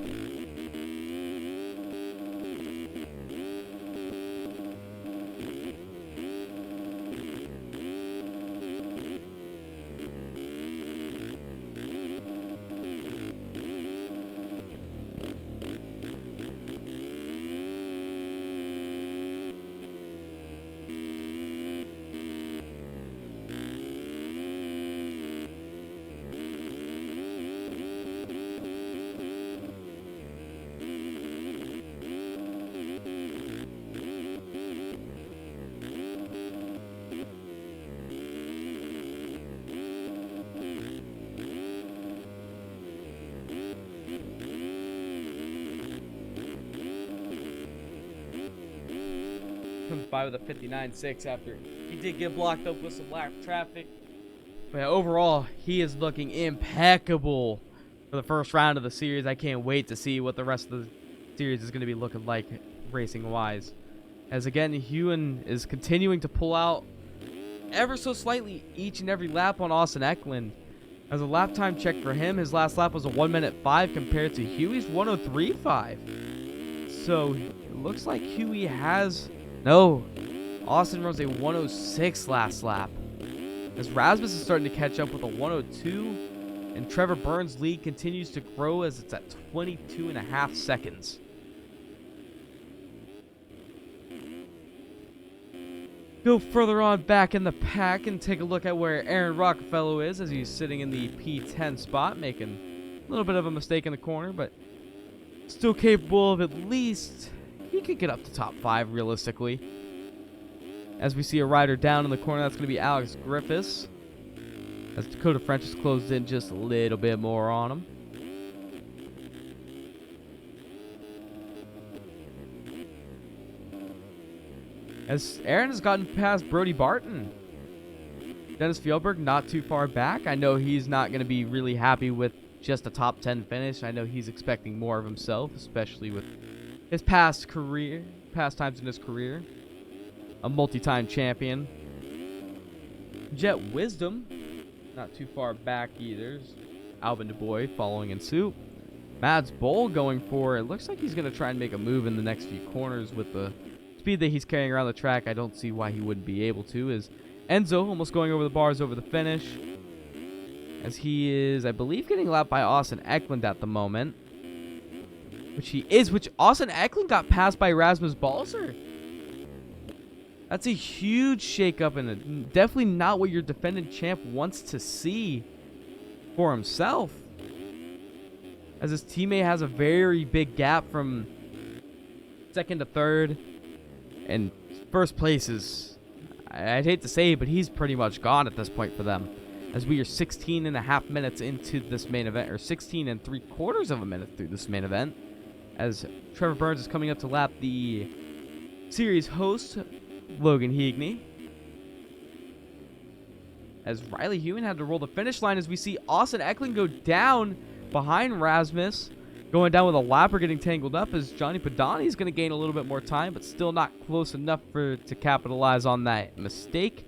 by with a 59.6 after he did get blocked up with some lap traffic. But overall, he is looking impeccable for the first round of the series. I can't wait to see what the rest of the series is going to be looking like racing-wise. As again, Hewen is continuing to pull out ever so slightly each and every lap on Austin Eklund. As a lap time check for him, his last lap was a 1:05 compared to Huey's 1:03.5. So it looks like Huey has... No, Austin runs a 1:06 last lap. As Rasmus is starting to catch up with a 1:02, and Trevor Burns' lead continues to grow as it's at 22.5 seconds. Go further on back in the pack and take a look at where Aaron Rockefeller is as he's sitting in the P10 spot, making a little bit of a mistake in the corner, but still capable of at least, he could get up to top 5 realistically. As we see a rider down in the corner, that's going to be Alex Griffiths. As Dakota French has closed in just a little bit more on him. As Aaron has gotten past Brody Barton. Dennis Fjellberg not too far back. I know he's not going to be really happy with just a top 10 finish. I know he's expecting more of himself, especially with his past times in his career. A multi-time champion. Jet Wisdom, not too far back either. Alvin DuBois following in suit. Mads Boll going for it. Looks like he's going to try and make a move in the next few corners with the speed that he's carrying around the track. I don't see why he wouldn't be able to. Is Enzo almost going over the bars over the finish, as he is, I believe, getting lapped by Austin Eklund at the moment, which Austin Eklund got passed by Rasmus Balzer. That's a huge shakeup and definitely not what your defending champ wants to see for himself, as his teammate has a very big gap from second to third. And first place is, I'd hate to say it, but he's pretty much gone at this point for them. As we are 16.5 minutes into this main event, or 16.75 of a minute through this main event. As Trevor Burns is coming up to lap the series host, Logan Heagney. As Riley Hewen had to roll the finish line, as we see Austin Eklund go down behind Rasmus. Going down with a lapper, getting tangled up, as Johnny Padani is going to gain a little bit more time, but still not close enough to capitalize on that mistake.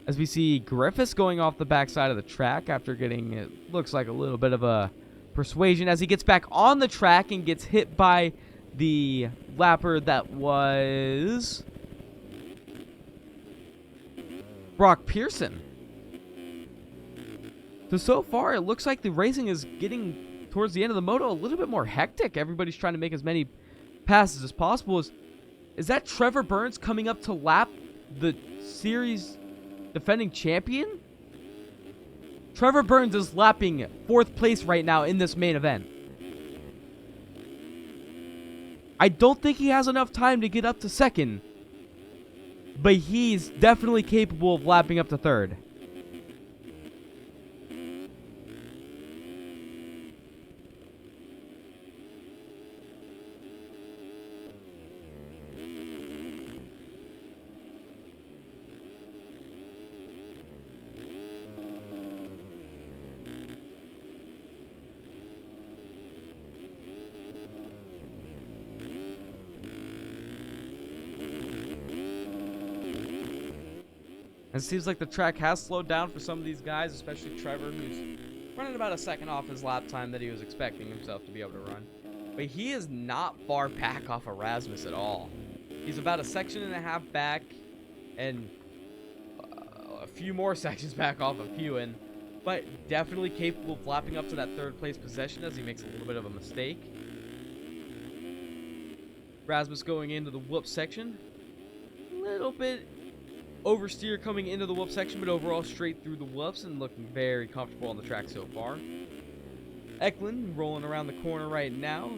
As we see Griffiths going off the backside of the track after getting, it looks like, a little bit of a persuasion, as he gets back on the track and gets hit by the lapper that was Brock Pearson. So far, it looks like the racing is getting towards the end of the moto a little bit more hectic. Everybody's trying to make as many passes as possible. Is that Trevor Burns coming up to lap the series defending champion? Trevor Burns is lapping 4th place right now in this main event. I don't think he has enough time to get up to 2nd, but he's definitely capable of lapping up to 3rd. It seems like the track has slowed down for some of these guys, especially Trevor, who's running about a second off his lap time that he was expecting himself to be able to run. But he is not far back off of Rasmus at all. He's about a section and a half back and a few more sections back off of Hewen, but definitely capable of lapping up to that 3rd place position as he makes a little bit of a mistake. Rasmus going into the whoop section. A little bit oversteer coming into the whoop section, but overall straight through the whoops and looking very comfortable on the track so far. Eklund rolling around the corner right now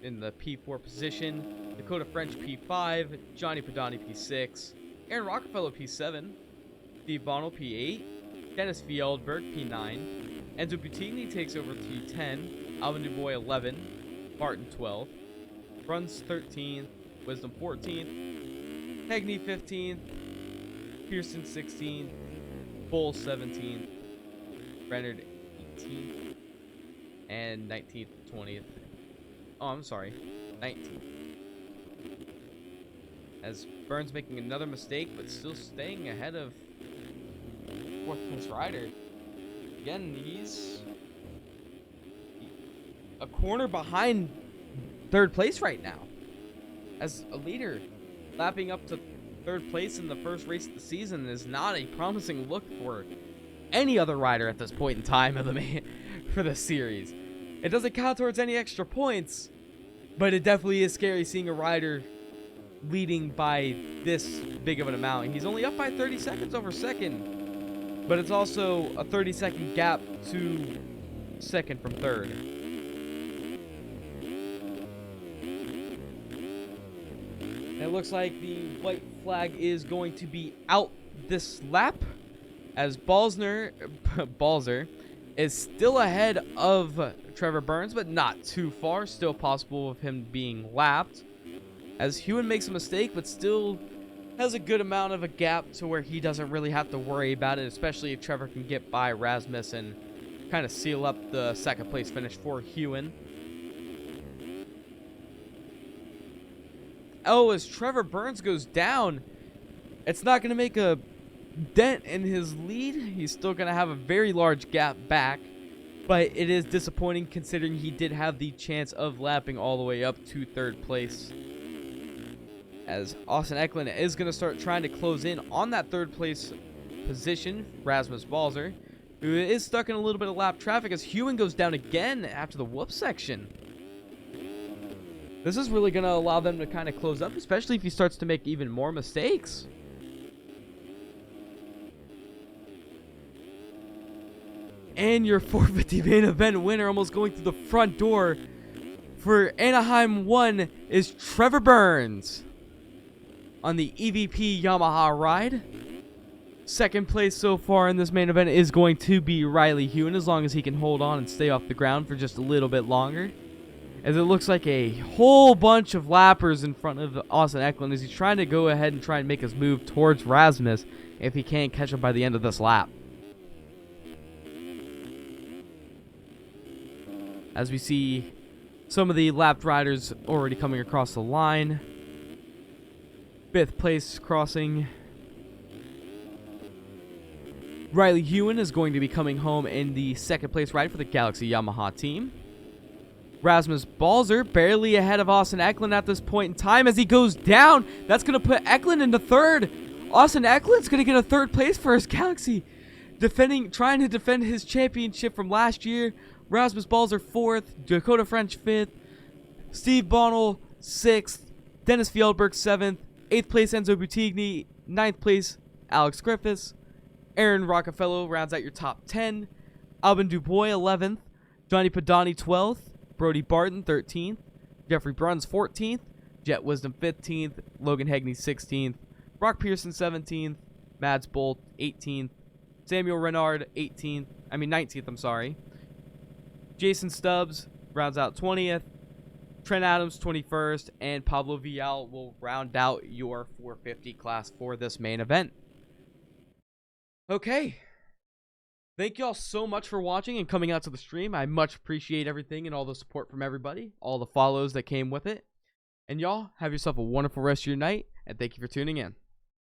in the P4 position. Dakota French P5, Johnny Padani P6, Aaron Rockefeller P7, Steve Bonnell P8, Dennis Fjellberg P9, Enzo Butigny takes over P10, Alvin DuBois 11, Barton 12, Bruns 13th, Wisdom 14th, Hegney 15th, Pearson 16th, Bull 17th, Renard 18th, and 19th, 20th. Oh, I'm sorry, 19th. As Burns making another mistake, but still staying ahead of fourth place rider. Again, he's a corner behind third place right now. As a leader, lapping up to third place in the first race of the season is not a promising look for any other rider at this point in time of the for the series. It doesn't count towards any extra points, but it definitely is scary seeing a rider leading by this big of an amount. He's only up by 30 seconds over second, but it's also a 30-second gap to second from third. It looks like the white flag is going to be out this lap, as Balzer is still ahead of Trevor Burns, but not too far. Still possible of him being lapped, as Hewen makes a mistake, but still has a good amount of a gap to where he doesn't really have to worry about it, especially if Trevor can get by Rasmus and kind of seal up the second place finish for Hewen. Oh, as Trevor Burns goes down, it's not going to make a dent in his lead. He's still going to have a very large gap back, but it is disappointing considering he did have the chance of lapping all the way up to third place. As Austin Eklund is going to start trying to close in on that third place position, Rasmus Balzer, who is stuck in a little bit of lap traffic as Hewen goes down again after the whoop section. This is really going to allow them to kind of close up, especially if he starts to make even more mistakes. And your 450 main event winner, almost going through the front door for Anaheim 1, is Trevor Burns on the EVP Yamaha ride. Second place so far in this main event is going to be Riley Hewen, as long as he can hold on and stay off the ground for just a little bit longer. As it looks like a whole bunch of lappers in front of Austin Eklund as he's trying to go ahead and try and make his move towards Rasmus if he can't catch him by the end of this lap. As we see some of the lapped riders already coming across the line. Fifth place crossing. Riley Hewen is going to be coming home in the second place ride for the Galaxy Yamaha team. Rasmus Balzer barely ahead of Austin Eklund at this point in time as he goes down. That's going to put Eklund into third. Austin Eklund's going to get a third place for his Galaxy, trying to defend his championship from last year. Rasmus Balzer fourth, Dakota French fifth, Steve Bonnell sixth, Dennis Fjellberg seventh, eighth place Enzo Buttigni, ninth place Alex Griffiths, Aaron Rockefeller rounds out your top 10, Albin Dubois 11th, Johnny Padani 12th, Brody Barton 13th, Jeffrey Bruns 14th, Jet Wisdom 15th, Logan Hegney 16th, Brock Pearson 17th, Mads Bolt 18th, Samuel Renard 19th, I'm sorry. Jason Stubbs rounds out 20th, Trent Adams 21st, and Pablo Vial will round out your 450 class for this main event. Okay. Thank y'all so much for watching and coming out to the stream. I much appreciate everything and all the support from everybody, all the follows that came with it. And y'all, have yourself a wonderful rest of your night, and thank you for tuning in.